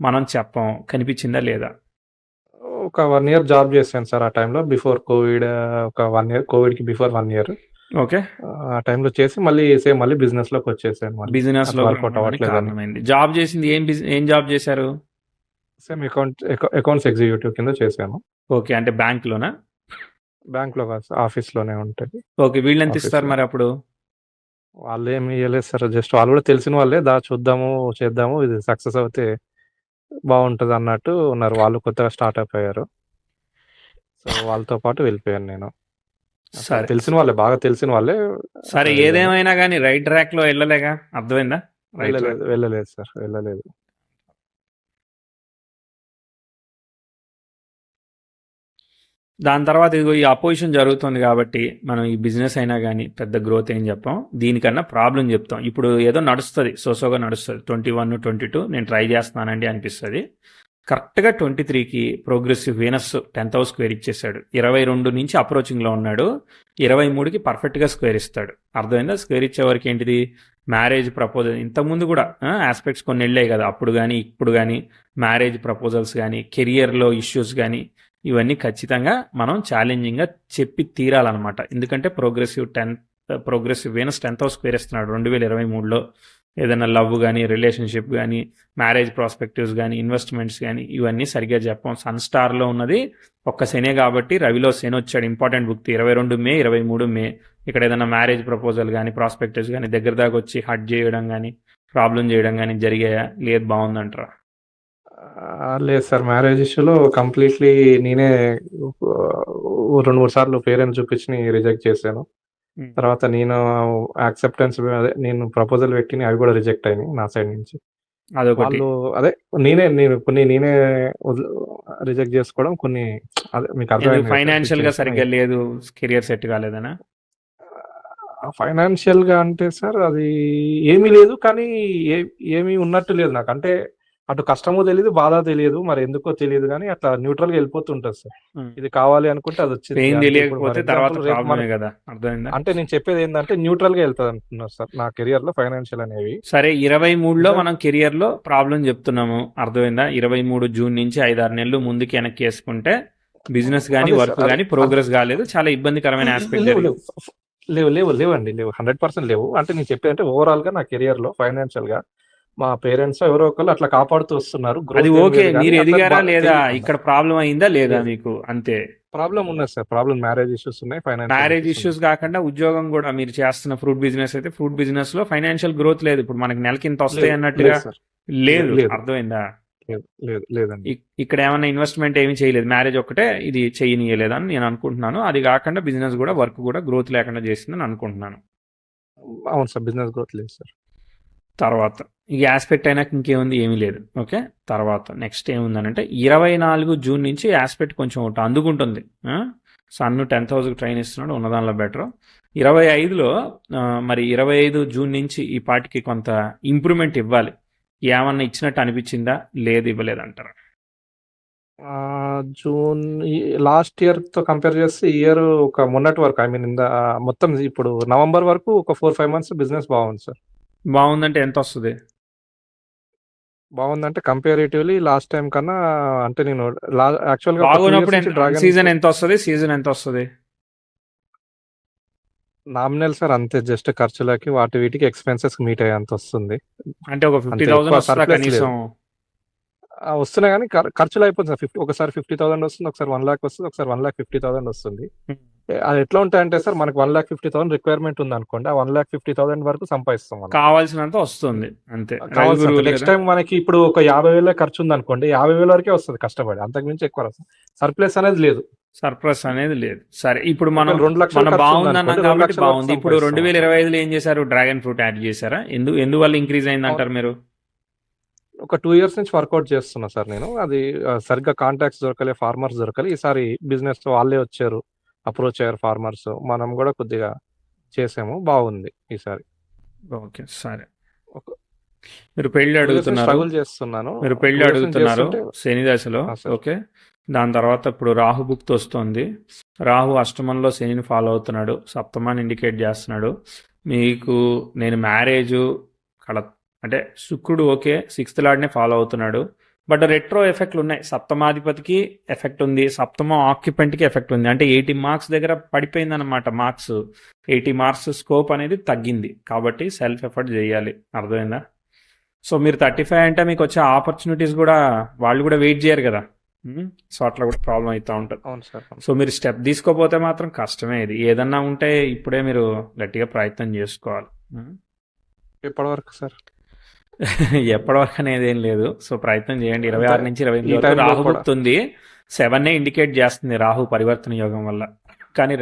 మనం చెప్పం. కనిపించిందా లేదా? ఒక 1 ఇయర్ జాబ్ చేశాను సార్ ఆ టైంలో, బిఫోర్ కోవిడ్. ఒక 1 ఇయర్, కోవిడ్కి బిఫోర్ 1 ఇయర్ ఓకే. ఆ టైంలో చేసి మళ్ళీ బిజినెస్ లోకి వచ్చేసాను. బిజినెస్ లో వర్కౌట్ అవ్వట్లేదు. కారణమైంది. జాబ్ చేసింది ఏం జాబ్ చేశారు? సేమ్ అకౌంట్స్ ఎగ్జిక్యూటివ్ కింద చేశాను. ఓకే, అంటే బ్యాంక్ లోనా? బ్యాంక్ లో కాదు, ఆఫీస్ లోనే ఉంటుంది. ఓకే, వీళ్ళు ఎంత ఇస్తారు మరి అప్పుడు? వాళ్ళు ఏమి ఇవ్వలేదు సార్, జస్ట్ వాళ్ళు కూడా తెలిసిన వాళ్ళే, చూద్దాము చేద్దాము, ఇది సక్సెస్ అవుతే బాగుంటది అన్నట్టు ఉన్నారు. వాళ్ళు కొత్తగా స్టార్ట్అప్ అయ్యారు, సో వాళ్ళతో పాటు వెళ్ళిపోయాను నేను. సరే, తెలిసిన వాళ్ళే, బాగా తెలిసిన వాళ్ళే. సరే, ఏదేమైనా కానీ రైట్ ట్రాక్ లో వెళ్ళలేగా, అర్థమైందా? వెళ్ళలేదు సార్, వెళ్ళలేదు. దాని తర్వాత ఇదిగో ఈ అపోజిషన్ జరుగుతుంది కాబట్టి మనం ఈ బిజినెస్ అయినా కానీ పెద్ద గ్రోత్ ఏం చెప్పాం, దీనికన్నా ప్రాబ్లం చెప్తాం. ఇప్పుడు ఏదో నడుస్తుంది, సోసోగా నడుస్తుంది. 21, 22 నేను ట్రై చేస్తున్నానండి అనిపిస్తుంది. కరెక్ట్గా 23కి progressive Venus 10th house square ఇచ్చేసాడు. 22 నుంచి అప్రోచింగ్లో ఉన్నాడు, 23కి పర్ఫెక్ట్గా స్క్వేర్ ఇస్తాడు. అర్థమైందా? స్క్వేర్ ఇచ్చే వరకు ఏంటిది, మ్యారేజ్ ప్రపోజల్. ఇంతకుముందు కూడా ఆస్పెక్ట్స్ కొన్ని వెళ్ళాయి కదా, అప్పుడు కానీ ఇప్పుడు కానీ మ్యారేజ్ ప్రపోజల్స్ కానీ కెరియర్లో ఇష్యూస్ కానీ ఇవన్నీ ఖచ్చితంగా మనం ఛాలెంజింగ్గా చెప్పి తీరాలన్నమాట. ఎందుకంటే progressive Venus 10th house square ఇస్తున్నాడు 2023లో. ఏదైనా లవ్ కానీ, రిలేషన్షిప్ కానీ, మ్యారేజ్ ప్రాస్పెక్టివ్స్ కానీ, ఇన్వెస్ట్మెంట్స్ కానీ ఇవన్నీ సరిగ్గా చెప్పం. సన్ స్టార్లో ఉన్నది ఒక్క శనే కాబట్టి రవిలో శని వచ్చాడు. ఇంపార్టెంట్ బుక్ 22 మే 23 మే. ఇక్కడ ఏదైనా మ్యారేజ్ ప్రపోజల్ కానీ, ప్రాస్పెక్టివ్స్ కానీ దగ్గర దాకా వచ్చి హట్ చేయడం కానీ, ప్రాబ్లం చేయడం కానీ జరిగాయా? లేదు, బాగుందంటారా? లేదు సార్, మ్యారేజ్ ఇష్యూలో కంప్లీట్లీ నేనే 2-3 సార్లు పేరెంట్స్ చూపించి రిజెక్ట్ చేశాను. తర్వాత నేను యాక్సెప్టెన్స్, అదే నేను ప్రపోజల్ పెట్టిన అవి కూడా రిజెక్ట్ అయినాయి నా సైడ్ నుంచి. వాళ్ళు నేనే రిజెక్ట్ చేసుకోవడం కొన్ని, అదే మీకు అర్థం, ఫైనాన్షియల్ గా సరిగ్గా లేదు, కెరియర్ సెట్ కాలేదనా? ఫైనాన్షియల్ గా అంటే సార్ అది ఏమీ లేదు, కానీ ఏమీ ఉన్నట్టు లేదు నాకు. అంటే అటు కష్టమో తెలియదు, బాధ తెలియదు, మరి ఎందుకో తెలియదు, కానీ అట్లా న్యూట్రల్ గా వెళ్ళిపోతుంటది సార్. ఇది కావాలి అనుకుంటే అది వచ్చింది, అంటే నేను చెప్పేది ఏంటంటే న్యూట్రల్ గా వెళ్తాది అంటున్నారు సార్ నా కెరియర్ లో ఫైనాన్షియల్ అనేవి. సరే, 23లో మనం కెరియర్ లో ప్రాబ్లం చెప్తున్నాము, అర్థమైందా? 23 జూన్ నుంచి 5-6 నెలలు ముందుకి వెనక్కి వేసుకుంటే బిజినెస్ కానీ, వర్క్ కానీ ప్రోగ్రెస్ కాలేదు, చాలా ఇబ్బందికరమైన ఆస్పెక్ట్. లేవండి, 100% లేవు. అంటే నేను చెప్పేది అంటే ఓవరాల్ గా నా కెరియర్ లో ఫైనాన్షియల్ గా మా పేరెంట్స్ ఎవరో ఒకళ్ళు అట్లా కాపాడుతూ వస్తున్నారు. అది ఓకే, మీరు ఎదిగారా లేదా, ఇక్కడ ప్రాబ్లం అయిందా లేదా మీకు? అంతే. ప్రాబ్లం ఉన్నది సార్, ప్రాబ్లం మ్యారేజ్ ఇష్యూస్ ఉన్నాయి, మ్యారేజ్ ఇష్యూస్ కాకుండా ఉద్యోగం కూడా, మీరు చేస్తున్న ఫ్రూట్ బిజినెస్ అయితే ఫ్రూట్ బిజినెస్ లో ఫైనాన్షియల్ గ్రోత్ లేదు. ఇప్పుడు మనకి నెలకి ఇంత వస్తాయి అన్నట్టుగా లేదు, అర్థమైందా? లేదండి. ఇక్కడ ఏమైనా ఇన్వెస్ట్మెంట్ ఏమి చేయలేదు, మ్యారేజ్ ఒక్కటే ఇది చేయనీయలేదని నేను అనుకుంటున్నాను. అది కాకుండా బిజినెస్ కూడా, వర్క్ కూడా గ్రోత్ లేకుండా చేసిందని అనుకుంటున్నాను. అవును సార్, బిజినెస్ గ్రోత్ లేదు సార్. తర్వాత ఈ ఆస్పెక్ట్ అయినాక ఇంకేముంది, ఏమీ లేదు. ఓకే, తర్వాత నెక్స్ట్ ఏముందనంటే 24 జూన్ నుంచి ఆస్పెక్ట్ కొంచెం ఒకటి అందుకుంటుంది. సన్ను 10th హౌస్కి ట్రైన్ ఇస్తున్నాడు, ఉన్నదానిలో బెటర్. 25లో మరి 25 జూన్ నుంచి ఈ పార్టీకి కొంత ఇంప్రూవ్మెంట్ ఇవ్వాలి. ఏమన్నా ఇచ్చినట్టు అనిపించిందా? లేదు, ఇవ్వలేదంటారా? జూన్ లాస్ట్ ఇయర్ తో కంపేర్ చేస్తే ఈ ఇయర్ ఒక మొన్నటి వరకు, ఐ మీన్ మొత్తం ఇప్పుడు నవంబర్ వరకు ఒక 4-5 మంత్స్ బిజినెస్ బాగుంది సార్. బాగుందంటే ఎంత వస్తుంది? బాగుందంటే కంపారిటివ్లీ లాస్ట్ టైం కన్నా, అంటే నేను యాక్చువల్గా సీజన్ ఎంత వస్తుంది, సీజన్ ఎంత వస్తుంది? నామినల్ సార్, అంతే, జస్ట్ ఖర్చులకి వాటి వీటికి ఎక్స్పెన్సెస్ మీట్ అయ్యేంత వస్తుంది. అంటే ఒక 50,000 కనీసం వస్తున్నాయి, కానీ ఖర్చులు అయిపోతుంది. ఒకసారి 50,000 వస్తుంది, ఒకసారి 1 lakh వస్తుంది, ఒకసారి 1,50,000 వస్తుంది. అది ఎట్లా ఉంటాయంటే సార్, మనకి 1,50,000 రిక్వైర్మెంట్ ఉంది అనుకోండి, ఆ 1,50,000 వరకు సంపాదిస్తాం, కావాల్సినంత వస్తుంది అంతే. నెక్స్ట్ టైం మనకి ఇప్పుడు ఒక 50,000 ఖర్చు ఉంది అనుకోండి, 50,000 వరకే వస్తుంది కష్టపడి, అంతకు మించి ఎక్కువ వస్తుంది. సర్ప్లస్ అనేది లేదు. సరే, ఇప్పుడు మనం 2 లక్షలు బాగుందన్నాం కాబట్టి బాగుంది. ఇప్పుడు 2025లో ఏం చేశారు? డ్రాగన్ ఫ్రూట్ యాడ్ చేశారా? ఎందువల్ల ఇంక్రీజ్ అయింది అంటారు మీరు? ఒక 2 years నుంచి వర్కౌట్ చేస్తున్నా సార్ నేను. అది సరిగ్గా కాంటాక్ట్స్ దొరకలే, ఫార్మర్స్ దొరకలే. ఈసారి బిజినెస్ వాళ్ళే వచ్చారు, అప్రోచ్ అయ్యారు ఫార్మర్స్, మనం కూడా కొద్దిగా చేసాము, బాగుంది ఈసారి. ఓకే, సరే. మీరు పెళ్లి అడుగుతున్నారు, స్ట్రగుల్ చేస్తున్నాను. మీరు పెళ్లి అడుగుతున్నారు శని దశలో. ఓకే, దాని తర్వాత ఇప్పుడు రాహు భుక్తి వస్తుంది. రాహు అష్టమంలో శనిని ఫాలో అవుతున్నాడు, సప్తమాన్ని ఇండికేట్ చేస్తున్నాడు. మీకు నేను మ్యారేజు కళ అంటే శుక్రుడు ఓకే 6th లార్డ్నే ఫాలో అవుతున్నాడు, బట్ రెట్రో ఎఫెక్ట్లు ఉన్నాయి. సప్తమాధిపతికి ఎఫెక్ట్ ఉంది, సప్తమ ఆక్యుపెంట్కి ఎఫెక్ట్ ఉంది. అంటే 80 మార్క్స్ దగ్గర పడిపోయింది అనమాట. మార్క్స్ 80 మార్క్స్ స్కోప్ అనేది తగ్గింది. కాబట్టి సెల్ఫ్ ఎఫర్ట్ చేయాలి. అర్థమైందా? సో మీరు 35 అంటే మీకు వచ్చే ఆపర్చునిటీస్ కూడా వాళ్ళు కూడా వెయిట్ చేయరు కదా. సో అట్లా కూడా ప్రాబ్లం అవుతూ ఉంటుంది. అవును సార్. సో మీరు స్టెప్ తీసుకోపోతే మాత్రం కష్టమే. ఇది ఏదన్నా ఉంటే ఇప్పుడే మీరు గట్టిగా ప్రయత్నం చేసుకోవాలి. ఎప్పటివరకు సార్? ఎప్పటివరకు అనేది ఏం లేదు. సో ప్రయత్నం చేయండి. 26 నుంచి 28 వరకు రాహు భుక్తుంది. 7 ఇండికేట్ చేస్తుంది రాహు పరివర్తన యోగం వల్ల. కానీ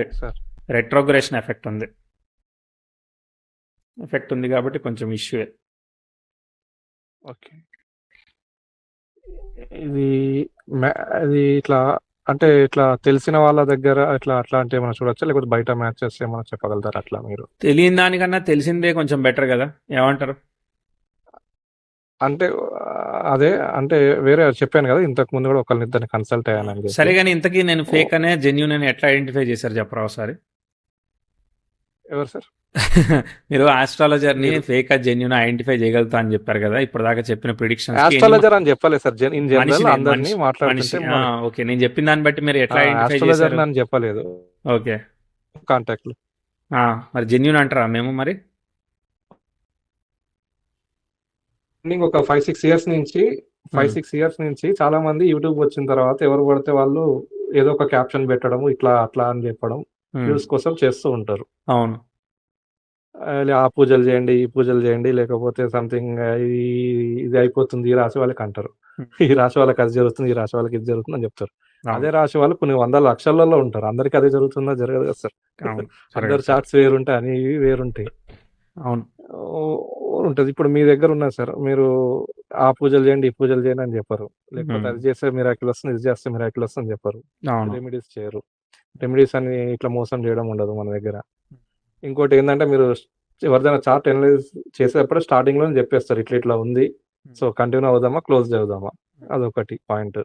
రెట్రోగ్రేషన్ ఎఫెక్ట్ ఉంది. ఎఫెక్ట్ ఉంది కాబట్టి కొంచెం ఇష్యూ. ఓకే. ఇది ఇట్లా అంటే ఇట్లా తెలిసిన వాళ్ళ దగ్గర ఇట్లా అట్లాంటి ఏమైనా చూడొచ్చా, లేకపోతే బయట మ్యాచెస్ ఏమైనా చెప్పగలుగుతారు అట్లా మీరు? తెలియని దానికన్నా తెలిసిందే కొంచెం బెటర్ కదా, ఏమంటారు? అంటే అదే అంటే వేరే చెప్పాను కదా ఇంతకు ముందు కూడా ఒకరినిద్దరిని కన్సల్ట్ అయ్యాను. సరే కానీ ఇంతకీ నేను ఫేక్ అనే జెన్యూన్ అని ఎట్లా ఐడెంటిఫై చేశారు చెప్పరా ఒకసారి? ఎవరు సార్? మీరు ఆస్ట్రాలజర్ ని ఫేక్ జెన్యూన్ ఐడెంటిఫై చేయగలుగుతా అని చెప్పారు కదా ఇప్పుడు దాకా చెప్పిన ప్రిడిక్షన్. ఆస్ట్రాలజర్ అని చెప్పలేదు సార్, ఇన్ జనరల్ అందరినీ మాట్లాడుతుంటే. ఓకే, నేను చెప్పిన దాన్ని బట్టి మీరు ఎట్లా ఐడెంటిఫై చేశారు? అని చెప్పలేదు. ఓకే, కాంటాక్ట్ మరి జెన్యూన్ అంటారా మేము? మరి ఒక 5-6 ఇయర్స్ నుంచి చాలా మంది యూట్యూబ్ వచ్చిన తర్వాత ఎవరు పడితే వాళ్ళు ఏదో ఒక క్యాప్షన్ పెట్టడం ఇట్లా అట్లా అని చెప్పడం వ్యూస్ కోసం చేస్తూ ఉంటారు. అవును, ఆ పూజలు చేయండి, ఈ పూజలు చేయండి, లేకపోతే సంథింగ్ ఇది అయిపోతుంది ఈ రాశి వాళ్ళకి అంటారు. ఈ రాశి వాళ్ళకి అది జరుగుతుంది, ఈ రాశి వాళ్ళకి ఇది జరుగుతుంది అని చెప్తారు. అదే రాశి వాళ్ళు కొన్ని 100 లక్షలలో ఉంటారు. అందరికి అదే జరుగుతుందా? జరగదు కదా సార్. అందరు చార్ట్స్ వేరుంటాయి, అని వేరుంటాయి. అవును, ఉంటది. ఇప్పుడు మీ దగ్గర ఉన్నది సార్, మీరు ఆ పూజలు చేయండి, ఈ పూజలు చేయండి అని చెప్పారు, లేకపోతే అది చేస్తే మిరాకిల్ వస్తుంది, ఇది చేస్తే మిరాకిల్ వస్తుంది అని చెప్పారు. రెమెడీస్ చేయరు. రెమెడీస్ అని ఇట్లా మోసం చేయడం ఉండదు మన దగ్గర. ఇంకోటి ఏంటంటే మీరు ఎవరిదైనా చార్ట్ అనలైజ్ చేసేటప్పుడు స్టార్టింగ్ లో చెప్పేస్తారు ఇట్లా ఇట్లా ఉంది, సో కంటిన్యూ అవుదామా క్లోజ్ చేద్దామా, అదొకటి పాయింట్.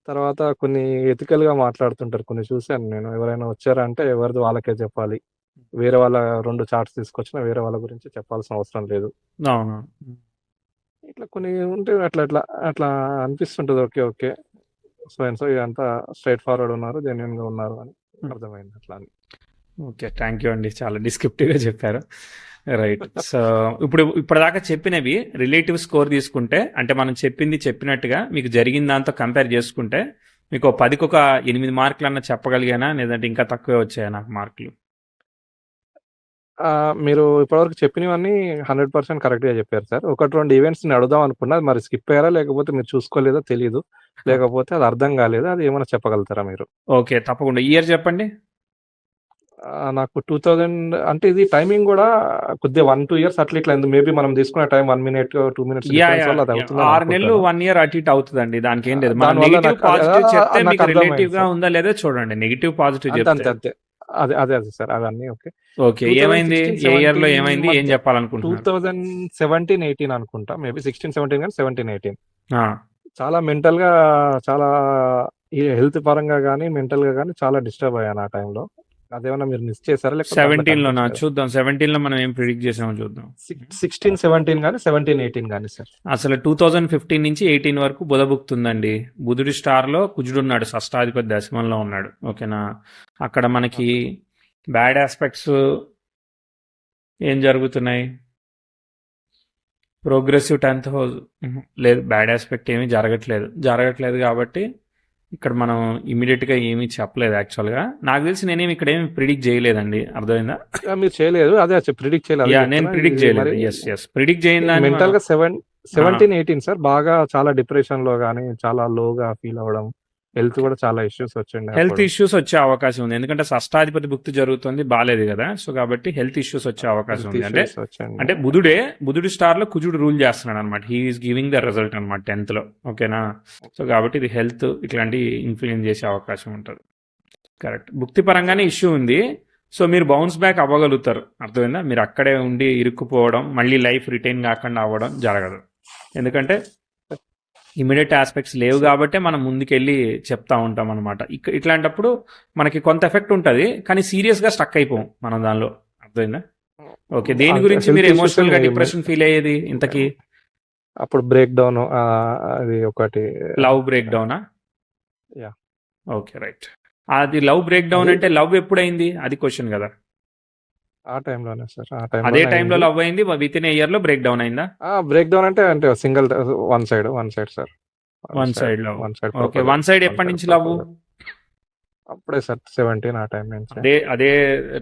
తర్వాత కొన్ని ఎథికల్ గా మాట్లాడుతుంటారు, కొన్ని చూశాను నేను. ఎవరైనా వచ్చారంటే ఎవరిది వాళ్ళకే చెప్పాలి, వేరే వాళ్ళ 2 చార్ట్స్ తీసుకొచ్చినా వేరే వాళ్ళ గురించి చెప్పాల్సిన అవసరం లేదు. ఇట్లా కొన్ని ఉంటే అట్లా అట్లా అట్లా అనిపిస్తుంటది. ఓకే ఓకే సో ఇదంతా స్ట్రైట్ ఫార్వర్డ్ ఉన్నారు, జెన్యున్ గా ఉన్నారు అని అర్థమైంది అట్లా అని. ఓకే, థ్యాంక్ యూ అండి, చాలా డిస్క్రిప్టివ్గా చెప్పారు. రైట్. సో ఇప్పటిదాకా చెప్పినవి రిలేటివ్ స్కోర్ తీసుకుంటే, అంటే మనం చెప్పింది చెప్పినట్టుగా మీకు జరిగిన దాంతో కంపేర్ చేసుకుంటే మీకు 10కి ఒక 8 మార్కులు అన్న చెప్పగలిగానా, లేదంటే ఇంకా తక్కువే వచ్చాయా నాకు మార్కులు? మీరు ఇప్పటివరకు చెప్పినవన్నీ 100% కరెక్ట్గా చెప్పారు సార్. 1-2 ఈవెంట్స్ అడుగుదాం అనుకున్నా, మరి స్కిప్ అయ్యారా, లేకపోతే మీరు చూసుకోలేదో తెలియదు, లేకపోతే అది అర్థం కాలేదు, అది ఏమైనా చెప్పగలుగుతారా మీరు? ఓకే, తప్పకుండా. ఇయర్ చెప్పండి. నాకు 2000 అంటే ఇది టైమింగ్ కూడా కొద్దిగా 1-2 ఇయర్స్ అట్లా ఇట్లా మేబీ మనం తీసుకున్న టైం 1 minute 2 minutes 6 నెలలు 1 year అటు ఇటు అవుతుందండి. దానికి ఏం లేదు. నెగిటివ్ పాజిటివ్ చెప్తే మీకు రిలేటివ్ గా ఉందా లేదా చూడండి. నెగిటివ్ పాజిటివ్ చెప్తే అంతే. అదే సార్, అవన్నీ ఓకే. ఓకే, ఏమైంది? ఏ ఇయర్ లో ఏమైంది? ఏం చెప్పాలనుకుంటున్నారు? 2017-18 అనుకుంటా, మేబీ 16-17 కానీ 17-18 చాలా మెంటల్ గా, చాలా హెల్త్ పరంగా కానీ మెంటల్ గా కానీ చాలా డిస్టర్బ్ అయ్యాను ఆ టైంలో. అదేమన్నా మీరు మిస్ చేశారా? 17 లోనా? చూద్దాం. 17 లో మనం ఏం ప్రిడిక్ట్ చేసామో చూద్దాం. 16-17 కానీ 17-18 కానీ సార్. అసలు 2015 నుంచి 18 వరకు బుధ భుక్తుందండి. బుధుడి స్టార్ లో కుజుడు ఉన్నాడు, షష్టాధిపతి దశమంలో ఉన్నాడు. ఓకేనా? అక్కడ మనకి బ్యాడ్ ఆస్పెక్ట్స్ ఏం జరుగుతున్నాయి? ప్రోగ్రెసివ్ 10th హౌస్ లేదు, బ్యాడ్ ఆస్పెక్ట్ ఏమీ జరగట్లేదు కాబట్టి ఇక్కడ మనం ఇమీడియట్గా ఏమీ చెప్పలేదు. యాక్చువల్గా నాకు తెలిసి నేనేమి ఇక్కడ ఏమి ప్రిడిక్ట్ చేయలేదండి. అర్థమైందా? మీరు చేయలేదు, అదే ప్రిడిక్ట్ చేయలేదు. నేను ప్రిడిక్ట్ చేయలేదు. ఎస్ ప్రిడిక్ట్ చేయండి. మెంటల్ గా 17-18 సార్ బాగా చాలా డిప్రెషన్ లో కానీ చాలా లోగా ఫీల్ అవ్వడం, హెల్త్ కూడా చాలా ఇష్యూస్ వచ్చింది. హెల్త్ ఇష్యూస్ వచ్చే అవకాశం ఉంది, ఎందుకంటే షష్టాధిపతి భుక్తి జరుగుతుంది, బాలేదు కదా. సో కాబట్టి హెల్త్ ఇష్యూస్ వచ్చే అవకాశం ఉంది. అంటే బుధుడి స్టార్ లో కుజుడు రూల్ చేస్తున్నాడు అనమాట. హీఈస్ గివింగ్ ద రిజల్ట్ అనమాట 10th లో. ఓకేనా? సో కాబట్టి ఇది హెల్త్ ఇట్లాంటి ఇన్ఫ్లుయెన్స్ చేసే అవకాశం ఉంటుంది. కరెక్ట్. భుక్తి పరంగానే ఇష్యూ ఉంది. సో మీరు బౌన్స్ బ్యాక్ అవ్వగలుగుతారు. అర్థమైందా? మీరు అక్కడే ఉండి ఇరుక్కుపోవడం, మళ్ళీ లైఫ్ రిటైన్ కాకుండా అవ్వడం జరగదు. ఎందుకంటే ఇమీడియట్ ఆస్పెక్ట్స్ లేవు కాబట్టి మనం ముందుకెళ్ళి చెప్తా ఉంటాం అనమాట. ఇట్లాంటప్పుడు మనకి కొంత ఎఫెక్ట్ ఉంటుంది, కానీ సీరియస్గా స్టక్ అయిపోం మనం దానిలో. అర్థమైందా? ఓకే. దేని అంటే గురించి health మీరు issues ఎమోషనల్ గా ఏమి- డిప్రెషన్ ఫీల్ అయ్యేది ఇంతకీ? అప్పుడు బ్రేక్ డౌన్ అది ఒకటి. లవ్ బ్రేక్ డౌనా? Yeah. Okay, right. అది లవ్ బ్రేక్ డౌన్ అది- అంటే లవ్ ఎప్పుడైంది అది క్వశ్చన్ కదా. ఆ టైంలోనే సార్, ఆ అదే టైంలో టైంలో లవ్ అయింది, విత్ ఇన్ ఇయర్ లో బ్రేక్ డౌన్ అయిందా? బ్రేక్ డౌన్ అంటే single one side sir. One side love. One side okay, one side ఎప్పటి నుంచి లవ్? అప్పుడే సార్ 17 ఆ టైం నుంచి. అదే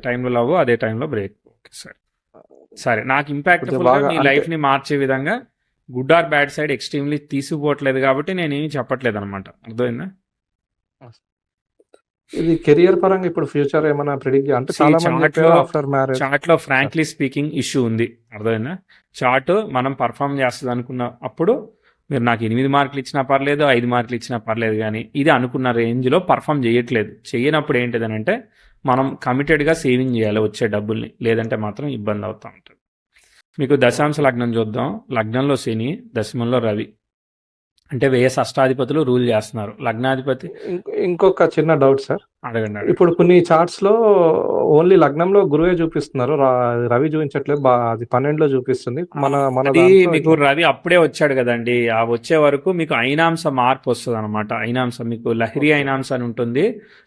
టైంలో లవ్, అదే టైంలో బ్రేక్. ఓకే సార్, సరే. నాకు ఇంపాక్ట్ఫుల్ కొంచెం బాగా మీ అంటే- లైఫ్ ని మార్చే విధంగా good or bad side extremely తీసుకుపోవట్లేదు కాబట్టి నేనేమి చెప్పట్లేదు అనమాట. అర్థమైందా? ఇది కెరియర్ పరంగా ఇప్పుడు ఫ్యూచర్ ఏమైనా ప్రిడిక్ట్ అంటే See, చాలా మంది chart లో- ఆఫ్టర్ మ్యారేజ్. చార్ట్ లో ఫ్రాంక్లీ స్పీకింగ్ ఇష్యూ ఉంది. అర్థమైందా? చార్ట్ మనం పర్ఫామ్ చేస్తుంది అనుకున్న అప్పుడు మీరు నాకు 8 మార్కులు ఇచ్చినా పర్లేదు, 5 మార్కులు ఇచ్చినా పర్లేదు, కానీ ఇది అనుకున్న రేంజ్లో పర్ఫామ్ చేయట్లేదు. చేయనప్పుడు ఏంటిదనంటే మనం కమిటెడ్గా సేవింగ్ చేయాలి వచ్చే డబ్బుల్ని, లేదంటే మాత్రం ఇబ్బంది అవుతూ ఉంటుంది. మీకు దశాంశ లగ్నం చూద్దాం. లగ్నంలో శని, దశమంలో రవి, అంటే వ్యయ షష్టాధిపతులు రూల్ చేస్తున్నారు. లగ్నాధిపతి ఇంకొక చిన్న డౌట్ సార్. అడగండి. ఇప్పుడు కొన్ని చార్ట్స్ లో ఓన్లీ లగ్నంలో గురువే చూపిస్తున్నారు, రవి చూపించట్లేదు. అది 12లో చూపిస్తుంది. మన అది దాంట్లో మీకు రవి అప్పుడే వచ్చాడు కదండి, ఆ వచ్చే వరకు మీకు ఐనాంశ మార్పు వస్తుంది అనమాట. ఐనాంశ మీకు లహరి ఐనాంశ అని ఉంటుంది.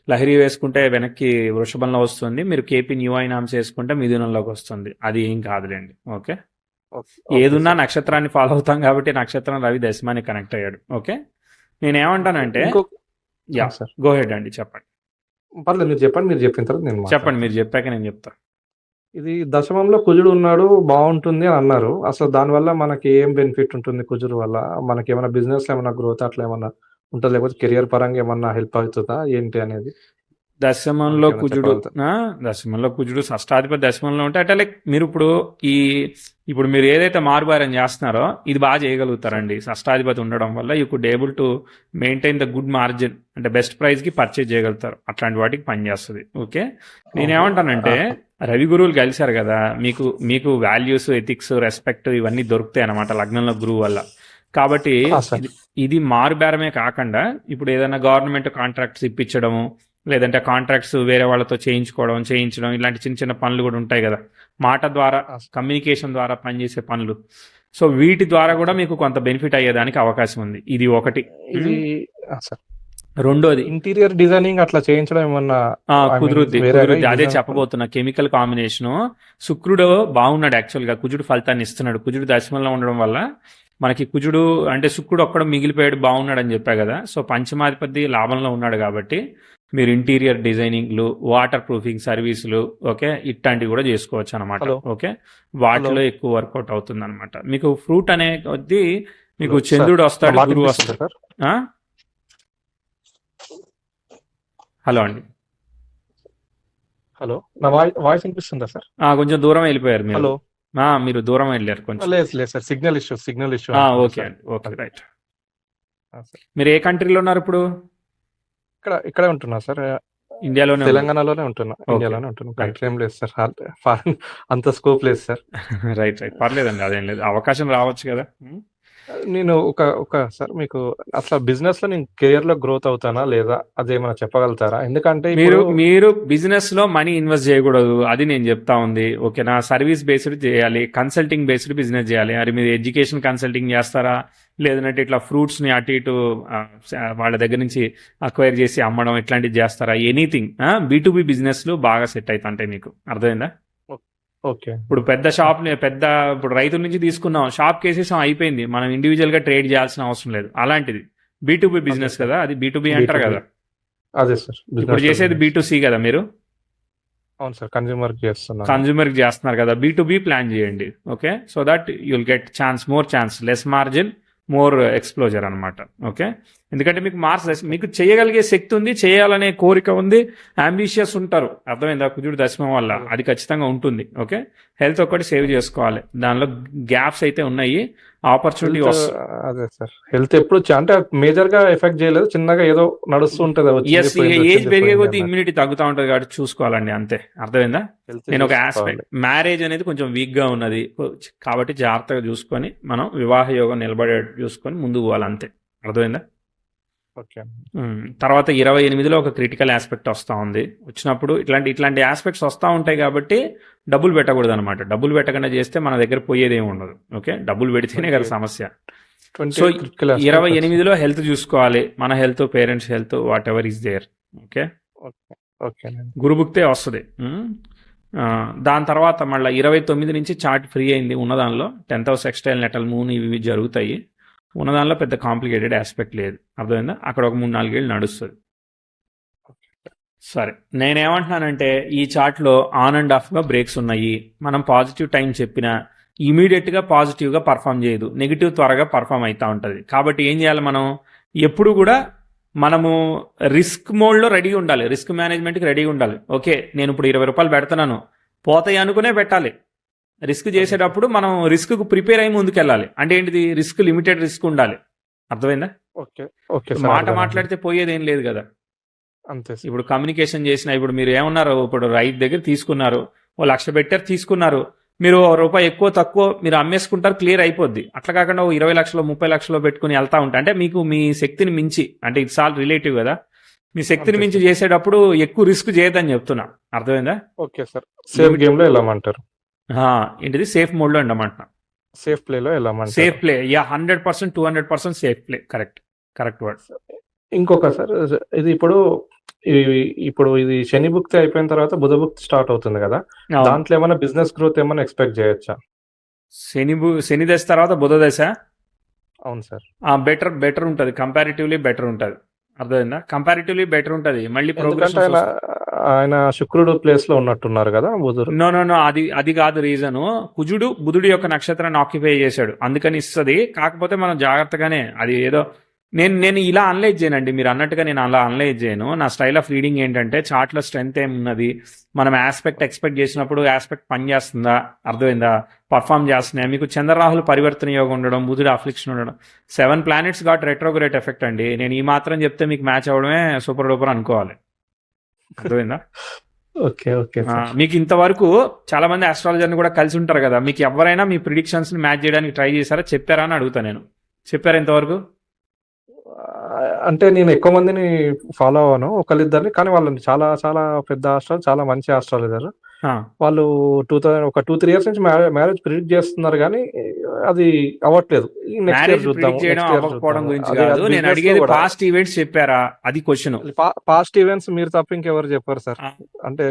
లహరి వేసుకుంటే వెనక్కి వృషభంలో వస్తుంది, మీరు కేపీ న్యూ ఐనాంశ వేసుకుంటే మిథునంలోకి వస్తుంది. అది ఏం కాదులేండి. ఓకే, ఏదున్నా నక్షత్రాన్ని ఫాలో అవుతాం కాబట్టి నక్షత్రం రవి దశమానికి కనెక్ట్ అయ్యాడు. ఓకే, నేనేమంటానంటే యా సార్ గో హెడ్ అండి, చెప్పండి. పర్లేదు, మీరు చెప్పండి. మీరు చెప్పిన తర్వాత నేను చెప్పండి, మీరు చెప్పాక నేను చెప్తా. ఇది దశమంలో కుజుడు ఉన్నాడు, బాగుంటుంది అని అన్నారు. అసలు దానివల్ల మనకి ఏం బెనిఫిట్ ఉంటుంది? కుజుడు వల్ల మనకి ఏమైనా బిజినెస్ ఏమైనా గ్రోత్ అట్లా ఏమైనా ఉంటుంది, లేకపోతే కెరియర్ పరంగా ఏమన్నా హెల్ప్ అవుతుందా ఏంటి అనేది? దశమంలో మనకేమైనా కుజుడు చెప్పగలుగుతారా? దశమంలో కుజుడు షష్టాధిపతి దశమంలో ఉంటే అంటే లైక్ మీరు ఇప్పుడు మీరు ఏదైతే మారుబారం చేస్తున్నారో ఇది బాగా చేయగలుగుతారండి. షష్టాధిపతి ఉండడం వల్ల you could able to maintain the good margin, అంటే బెస్ట్ ప్రైస్ కి పర్చేజ్ చేయగలుగుతారు. అట్లాంటి వాటికి పనిచేస్తుంది. ఓకే, నేనేమంటానంటే రవి గురువులు కలిశారు కదా, మీకు వాల్యూస్, ఎథిక్స్, రెస్పెక్ట్ ఇవన్నీ దొరుకుతాయి అనమాట లగ్నంలో గురువు వల్ల. కాబట్టి ఇది మారుబేరమే కాకుండా ఇప్పుడు ఏదైనా గవర్నమెంట్ కాంట్రాక్ట్స్ ఇప్పించడము, లేదంటే కాంట్రాక్ట్స్ వేరే వాళ్ళతో చేయించడం, ఇలాంటి చిన్న చిన్న పనులు కూడా ఉంటాయి కదా, మాట ద్వారా, కమ్యూనికేషన్ ద్వారా పనిచేసే పనులు. సో వీటి ద్వారా కూడా మీకు కొంత బెనిఫిట్ అయ్యేదానికి అవకాశం ఉంది. ఇది ఒకటి. ఇది రెండోది ఇంటీరియర్ డిజైనింగ్ అట్లా చేయించడం ఏమన్నా కుదురుద్ది. అదే చెప్పబోతున్నా. Chemical combination. శుక్రుడు బాగున్నాడు యాక్చువల్గా, కుజుడు ఫలితాన్ని ఇస్తున్నాడు. కుజుడు దశమంలో ఉండడం వల్ల మనకి కుజుడు అంటే శుక్రుడు ఒక్కడ మిగిలిపోయాడు, బాగున్నాడు అని చెప్పా కదా. సో పంచమాధిపతి లాభంలో ఉన్నాడు కాబట్టి మీరు ఇంటీరియర్ డిజైనింగ్లు, వాటర్ ప్రూఫింగ్ సర్వీసులు, ఓకే, ఇట్లాంటివి కూడా చేసుకోవచ్చు అనమాట. ఓకే, వాటిలో ఎక్కువ వర్కౌట్ అవుతుంది అనమాట. మీకు ఫ్రూట్ అనే కొద్దీ మీకు చంద్రుడు వస్తాడు, గురువు వస్తాడు. హలో అండి. హలో, నా వాయిస్ వినిపిస్తుందా సార్? కొంచెం దూరం వెళ్ళిపోయారు మీరు. హలో, మీరు దూరం వెళ్ళారు కొంచెం. లేదు సార్, సిగ్నల్ ఇష్యూ. ఓకే అండి, ఓకే, రైట్. మీరు ఏ కంట్రీలో ఉన్నారు ఇప్పుడు? ఇక్కడే ఉంటున్నా సార్, ఇండియాలోనే, తెలంగాణలోనే ఉంటున్నా. ఇండియాలోనే ఉంటున్నా. కంట్రీ ఏం లేదు సార్, ఫారెన్ అంత స్కోప్ లేదు సార్. రైట్, పర్లేదండి, అదేం లేదు, అవకాశం రావచ్చు కదా. నేను ఒక సార్, మీకు అసలు బిజినెస్ లో నేను కెరియర్ లో గ్రోత్ అవుతానా లేదా అదేమైనా చెప్పగలుగుతారా? ఎందుకంటే మీరు బిజినెస్ లో మనీ ఇన్వెస్ట్ చేయకూడదు, అది నేను చెప్తా ఉంది. ఓకేనా, సర్వీస్ బేస్డ్ చేయాలి, కన్సల్టింగ్ బేస్డ్ బిజినెస్ చేయాలి. అది మీరు ఎడ్యుకేషన్ కన్సల్టింగ్ చేస్తారా, లేదంటే ఇట్లా ఫ్రూట్స్ ని అటు ఇటు వాళ్ళ దగ్గర నుంచి అక్వైర్ చేసి అమ్మడం, ఇట్లాంటివి చేస్తారా? ఎనీథింగ్ B2B బిజినెస్లు బాగా సెట్ అవుతుంటాయి మీకు. అర్థమైందా? ఓకే, ఇప్పుడు ఇప్పుడు రైతుల నుంచి తీసుకున్నాం, షాప్ కేసేసాం, అయిపోయింది. మనం ఇండివిజువల్ గా ట్రేడ్ చేయాల్సిన అవసరం లేదు. అలాంటిది B2B బిజినెస్ కదా, అది B2B అంటారు కదా. అదే సార్, ఇప్పుడు చేసేది B2C కదా మీరు. అవును సార్, కన్జ్యూమర్ చేస్తున్నారు కదా. B2B ప్లాన్ చేయండి. Okay, so that you'll get more chance, less margin, more ఎక్స్ప్లోజర్ అనమాట. ఓకే, ఎందుకంటే మీకు చేయగలిగే శక్తి ఉంది, చేయాలనే కోరిక ఉంది, అంబిషియస్ ఉంటారు. అర్థమైందా? కుజుడు దశమం వల్ల అది ఖచ్చితంగా ఉంటుంది. ఓకే, హెల్త్ ఒకటి సేవ్ చేసుకోవాలి. దానిలో గ్యాప్స్ అయితే ఉన్నాయి, ఆపర్చునిటీ వస్తుంది. అదే సార్, హెల్త్ ఎప్పుడు అంటే మేజర్ గా ఎఫెక్ట్ చేయలేదు, చిన్నగా ఏదో నడుస్తూ ఉంటది. ఏజ్ పెరిగే కొద్దీ ఇమ్యూనిటీ తగ్గుతూ ఉంటుంది కాబట్టి చూసుకోవాలండి, అంతే. అర్థమైందా? నేను ఒక ఆస్పెక్ట్, మ్యారేజ్ అనేది కొంచెం వీక్ గా ఉన్నది కాబట్టి జాగ్రత్తగా చూసుకొని మనం వివాహ యోగం నిలబడేట్టు చూసుకొని ముందుకు పోవాలి, అంతే. అర్థమైందా? ఓకే. తర్వాత 28లో ఒక క్రిటికల్ ఆస్పెక్ట్ వస్తూ ఉంది. వచ్చినప్పుడు ఇట్లాంటి ఆస్పెక్ట్స్ వస్తూ ఉంటాయి కాబట్టి డబ్బులు పెట్టకూడదు అనమాట. డబ్బులు పెట్టకుండా చేస్తే మన దగ్గర పోయేది ఏమి ఉండదు. ఓకే, డబ్బులు పెడితేనే కదా సమస్య. సో 28లో హెల్త్ చూసుకోవాలి, మన health, parents health, whatever is there. Okay, గురుభుక్తే వస్తుంది. దాని తర్వాత మళ్ళీ 29 నుంచి చార్ట్ ఫ్రీ అయింది ఉన్నదానిలో. 10th house sextile natal moon ఇవి జరుగుతాయి ఉన్నదానిలో. పెద్ద కాంప్లికేటెడ్ ఆస్పెక్ట్ లేదు, అర్థమైందా? అక్కడ ఒక 3-4 ఏళ్ళు నడుస్తుంది. సరే, నేనేమంటున్నానంటే ఈ చార్ట్లో ఆన్ అండ్ ఆఫ్గా బ్రేక్స్ ఉన్నాయి. మనం పాజిటివ్ టైం చెప్పినా ఇమీడియట్గా పాజిటివ్గా పర్ఫామ్ చేయదు, నెగిటివ్ త్వరగా పర్ఫామ్ అవుతూ ఉంటుంది. కాబట్టి ఏం చేయాలి మనం? ఎప్పుడు కూడా మనము రిస్క్ మోడ్లో రెడీగా ఉండాలి, రిస్క్ మేనేజ్మెంట్కి రెడీగా ఉండాలి. ఓకే, నేను ఇప్పుడు 20 రూపాయలు పెడుతున్నాను, పోతాయి అనుకునే పెట్టాలి. రిస్క్ చేసేటప్పుడు మనం రిస్క్కు ప్రిపేర్ అయ్యి ముందుకెళ్ళాలి. అంటే ఏంటిది? రిస్క్ లిమిటెడ్ రిస్క్ ఉండాలి, అర్థమైందా? మాట మాట్లాడితే పోయేది ఏం లేదు కదా. అంతే. ఇప్పుడు కమ్యూనికేషన్ చేసిన, ఇప్పుడు మీరు ఏమన్నారు, ఇప్పుడు రైతు దగ్గర తీసుకున్నారు, 1,00,000 పెట్టారు, తీసుకున్నారు, మీరు రూపాయి ఎక్కువ తక్కువ మీరు అమ్మేసుకుంటారు, క్లియర్ అయిపోద్ది. అట్లా కాకుండా 20 లక్షలు 30 లక్షలు పెట్టుకుని వెళ్తా ఉంటా అంటే మీకు మీ శక్తిని మించి, అంటే ఇట్స్ ఆల్ రిలేటివ్ కదా, మీ శక్తిని మించి చేసేటప్పుడు ఎక్కువ రిస్క్ చేయదని చెప్తున్నా, అర్థమైందా? Okay sir. సేఫ్ గేమ్ లో వెళ్ళమంటారు. ఏంటిది? సేఫ్ మోడ్ లో ఉండమంటున్నా. సేఫ్ ప్లే లో వెళ్ళమంటారు. Safe play, yeah, 100%, 200% safe play. Correct word. ఇంకొక సార్, ఇది ఇప్పుడు ఇది శని భుక్తి అయిపోయిన తర్వాత బుధ భుక్తి స్టార్ట్ అవుతుంది కదా, దాంట్లో ఏమైనా బిజినెస్ గ్రోత్ ఏమైనా ఎక్స్పెక్ట్ చేయొచ్చా? శని దశ తర్వాత బుధ దశ. అవును సార్. బెటర్ ఉంటుంది, కంపారిటివ్లీ బెటర్ ఉంటుంది, అర్థమైందా? కంపారిటివ్లీ బెటర్ ఉంటుంది. మళ్ళీ ఆయన శుక్రుడు ప్లేస్ లో ఉన్నట్టున్నారు కదా బుధుడు. నో, అది కాదు రీజను. కుజుడు బుధుడి యొక్క నక్షత్రాన్ని ఆక్యుపై చేశాడు, అందుకని ఇస్తుంది. కాకపోతే మనం జాగ్రత్తగానే, అది ఏదో నేను ఇలా అనలైజ్ చేయనండి, మీరు అన్నట్టుగా నేను అలా అనలైజ్ చేయను. నా స్టైల్ ఆఫ్ రీడింగ్ ఏంటంటే చార్ట్లో స్ట్రెంత్ ఏమున్నది, మనం ఆస్పెక్ట్ ఎక్స్పెక్ట్ చేసినప్పుడు ఆస్పెక్ట్ పనిచేస్తుందా, అర్థమైందా, పర్ఫామ్ చేస్తున్నాయా. మీకు చంద్రరాహులు పరివర్తన యోగం ఉండడం, బుధుడు అఫ్లిక్షన్ ఉండడం, 7 planets గాట్ రెట్రోగ్రేట్ ఎఫెక్ట్ అండి. నేను ఈ మాత్రం చెప్తే మీకు మ్యాచ్ అవ్వడమే సూపర్ డూపర్ అనుకోవాలి, అర్థమైందా? ఓకే. మీకు ఇంతవరకు చాలా మంది ఆస్ట్రాలజర్ని కూడా కలిసి ఉంటారు కదా, మీకు ఎవరైనా మీ ప్రిడిక్షన్స్ ని మ్యాచ్ చేయడానికి ట్రై చేశారా, చెప్పారా అని అడుగుతా నేను. చెప్పారా ఇంతవరకు? అంటే నేను ఎక్కువ మందిని ఫాలో అవ్వను, ఒకళ్ళిద్దరిని, కానీ వాళ్ళని చాలా చాలా పెద్ద ఆస్ట్రాలజర్, చాలా మంచి ఆస్ట్రాలజర్ వాళ్ళు. 2-3 years నుంచి మ్యారేజ్ ప్రిడిక్ట్ చేస్తున్నారు, కానీ అది అవ్వట్లేదు. నేను అడిగేది పాస్ట్ ఈవెంట్స్ చెప్పారా, అది క్వశ్చన్. పాస్ట్ ఈవెంట్స్ మీరు తప్ప ఇంకెవరు చెప్పారు సార్. అంటే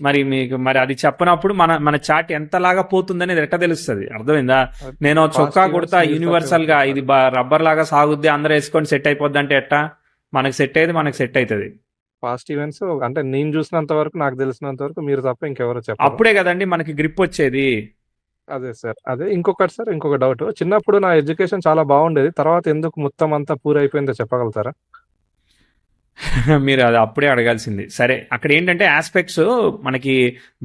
మరి అది చెప్పినప్పుడు మన చాట్ ఎంతలాగా పోతుందనేది ఎట్లా తెలుస్తుంది, అర్థమైందా? నేను చొక్కా కొడతా యూనివర్సల్ గా, ఇది రబ్బర్ లాగా సాగుద్ది, అందరూ వేసుకొని సెట్ అయిపోద్ది అంటే ఎట్టా? మనకు సెట్ అయ్యేది మనకు సెట్ అవుతుంది. పాస్ట్ ఈవెంట్స్ అంటే నేను చూసినంత వరకు, నాకు తెలిసినంత వరకు మీరు తప్ప ఇంకెవరు చెప్పారు. అప్పుడే కదండి మనకి గ్రిప్ వచ్చేది. అదే సార్. ఇంకొక డౌట్. చిన్నప్పుడు నా ఎడ్యుకేషన్ చాలా బాగుండేది, తర్వాత ఎందుకు మొత్తం అంతా పూరైపోయిందో చెప్పగలుగుతారా? మీరు అది అప్పుడే అడగాల్సింది. సరే, అక్కడ ఏంటంటే ఆస్పెక్ట్స్, మనకి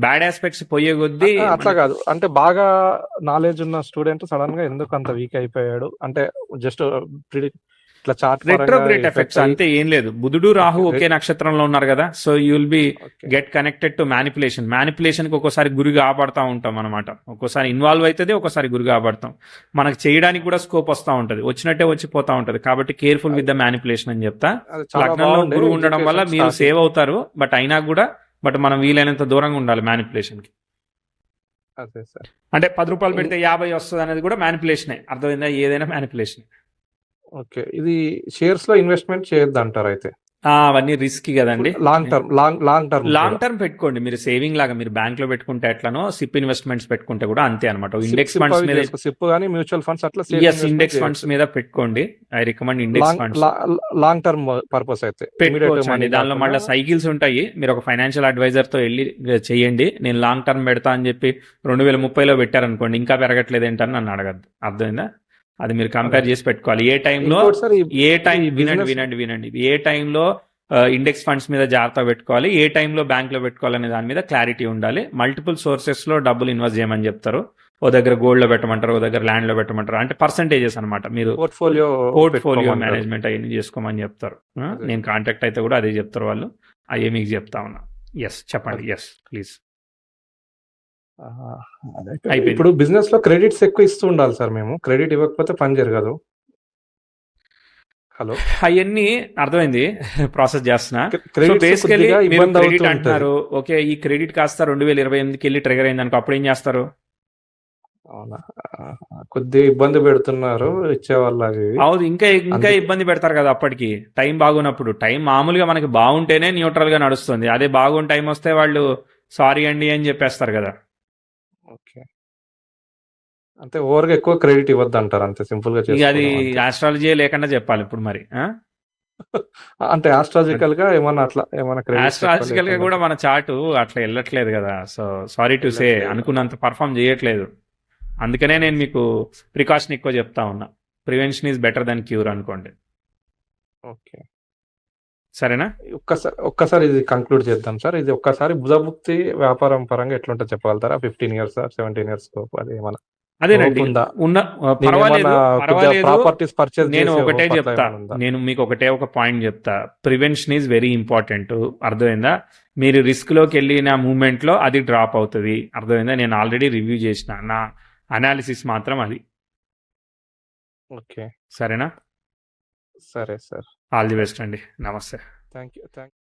బ్యాడ్ ఆస్పెక్ట్స్ పోయే కొద్దీ. అట్లా కాదు, అంటే బాగా నాలెడ్జ్ ఉన్న స్టూడెంట్ సడన్ గా ఎందుకు అంత వీక్ అయిపోయాడు అంటే, జస్ట్ రెట్రోగ్రేట్ ఎఫెక్ట్స్ అంతే, ఏం లేదు. బుధుడు రాహు ఒకే నక్షత్రంలో ఉన్నారు కదా, so you will be get connected to manipulation కి ఒక్కోసారి గురి కాబడతా ఉంటాం అనమాట. ఒక్కోసారి ఇన్వాల్వ్ అవుతుంది, ఒక్కోసారి గురి కాబడతాం. మనకు చేయడానికి కూడా స్కోప్ వస్తూ ఉంటది, వచ్చినట్టే వచ్చిపోతా ఉంటది. కాబట్టి కేర్ఫుల్ విత్ ద మ్యానిపులేషన్ అని చెప్తా. లగ్నంలో గురువు ఉండడం వల్ల మీరు సేవ్ అవుతారు, బట్ అయినా కూడా మనం వీలైనంత దూరంగా ఉండాలి మ్యానిపులేషన్ కి. అంటే 10 రూపాయలు పెడితే 50 వస్తుంది అనేది కూడా మ్యానిపులేషనే, అర్థమైందా? ఏదైనా మ్యానిపులేషన్. ఓకే, ఇది షేర్స్ లో ఇన్వెస్ట్మెంట్ చేయొద్దు అంటారు అయితే? అవన్నీ రిస్క్ కదండి. లాంగ్ టర్మ్ పెట్టుకోండి, మీరు సేవింగ్ లాగా. మీరు బ్యాంక్ లో పెట్టుకుంటే ఎట్లానో, సిప్ ఇన్వెస్ట్మెంట్స్ పెట్టుకుంటే కూడా అంతే అనమాట. ఇండెక్స్ ఫండ్స్ మీద, సిప్ గానీ మ్యూచువల్ ఫండ్స్ అట్లా ఇండెక్స్ ఫండ్స్ మీద పెట్టుకోండి. I recommend index funds. Long term purpose అయితే పెట్టుకోవచ్చండి. దానిలో మళ్ళీ సైకిల్స్ ఉంటాయి. మీరు ఒక ఫైనాన్షియల్ అడ్వైజర్ తో వెళ్ళి చెయ్యండి. నేను లాంగ్ టర్మ్ పెడతా అని చెప్పి 2030లో పెట్టారనుకోండి, ఇంకా పెరగట్లేదు ఏంటని నన్ను అడగద్దు, అర్థమైందా? అది మీరు కంపేర్ చేసి పెట్టుకోవాలి. ఏ టైంలో వినండి, ఏ టైంలో ఇండెక్స్ ఫండ్స్ మీద జాగ్రత్త పెట్టుకోవాలి, ఏ టైంలో బ్యాంక్ లో పెట్టుకోవాలనే దాని మీద క్లారిటీ ఉండాలి. మల్టిపుల్ సోర్సెస్ లో డబ్బులు ఇన్వెస్ట్ చేయమని చెప్తారు. ఓ దగ్గర గోల్డ్ లో పెట్టమంటారు, ఓ దగ్గర ల్యాండ్ లో పెట్టమంటారు. అంటే పర్సంటేజెస్ అనమాట. మీరు పోర్ట్ఫోలియో మేనేజ్మెంట్ అవన్నీ చేసుకోమని చెప్తారు. నేను కాంటాక్ట్ అయితే కూడా అదే చెప్తారు వాళ్ళు. అయ్యే మీకు చెప్తా ఉన్నా. చెప్పండి. ప్లీజ్. ఇప్పుడు బిజినెస్ లో క్రెడిట్స్ ఎక్కువ ఇస్తూ ఉండాలి సార్. మేము క్రెడిట్ ఇవ్వకపోతే పని జరగదు. హలో. అవన్నీ అర్థమైంది. ప్రాసెస్ చేస్తున్నా. సో క్రెడిట్స్ బేసికలీ కొద్దిగా మీరు ఇబ్బంది క్రెడిట్ అవుతూ ఉంటది. అంటున్నారు. ఓకే, ఈ క్రెడిట్ కాస్త 2028కి వెళ్ళి ట్రిగర్ అయింది అనుకో, అప్పుడు ఏం చేస్తారు? అవునా? కొద్దిగా ఇబ్బంది పెడుతున్నారు ఇచ్చేవాళ్ళు అవి ఇవి. అవును, ఇంకా ఇంకా అందుకే ఇబ్బంది పెడతారు కదా అప్పటికి. టైం బాగున్నప్పుడు, టైం మామూలుగా మనకి బాగుంటేనే న్యూట్రల్ గా నడుస్తుంది. అదే బాగున్న టైం వస్తే వాళ్ళు సారీ అండి అని చెప్పేస్తారు కదా. ఓకే. అంటే ఓవర్‌గా ఎక్కువ క్రెడిట్ ఇవ్వద్దంటారు. అంతే సింపుల్‌గా ఇక అది చేసుకోవడం అంతే. ఆస్ట్రాలజీ లేకుండా చెప్పాలి ఇప్పుడు మరి. అంటే ఆస్ట్రాలజికల్‌గా ఏమన్నా అట్లా ఏమన్నా క్రెడిట్స్ ఎక్కువ ఆస్ట్రాలజికల్ గా లేకుండా కూడా మన చార్ట్ అట్లా వెళ్ళట్లేదు కదా. సో సారీ టు సే, వెళ్ళట్లేదు. అనుకున్నంత పర్ఫామ్ చేయట్లేదు. అందుకనే నేను మీకు ప్రికాషన్ ఎక్కువ చెప్తా ఉన్నా. Prevention is better than cure అనుకోండి. ఓకే. సరేనా? ఒక్కసారి ఇది కంక్లూడ్ చేద్దాం సార్. ఇది ఒక్కసారి బుధభుక్తి వ్యాపారం పరంగా ఎట్లుంటో చెప్పగలుగుతారా? 15 ఇయర్స్, 17 ఇయర్స్ లోపు అది ఏమన్నా అదేనండి. హోప్ ఉందా? ఉన్న నేనేమన్నా కొద్దిగా పర్వాలేదు. ప్రాపర్టీస్ పర్చేజ్ నేను చేసే ఒకటే హోప్ అట్లా చెప్తా, ఏమైనా ఉందా? నేను మీకు ఒకటే ఒక పాయింట్ చెప్తా. Prevention is very important. అర్థమైందా? మీరు రిస్క్ లోకి వెళ్ళిన మూమెంట్ లో అది డ్రాప్ అవుతుంది. అర్థమైందా? నేను ఆల్రెడీ రివ్యూ చేసిన, నా అనాలిసిస్ మాత్రం అది. ఓకే. సరేనా? సరే సార్. ఆల్ ది బెస్ట్ అండి. నమస్తే. Thank you.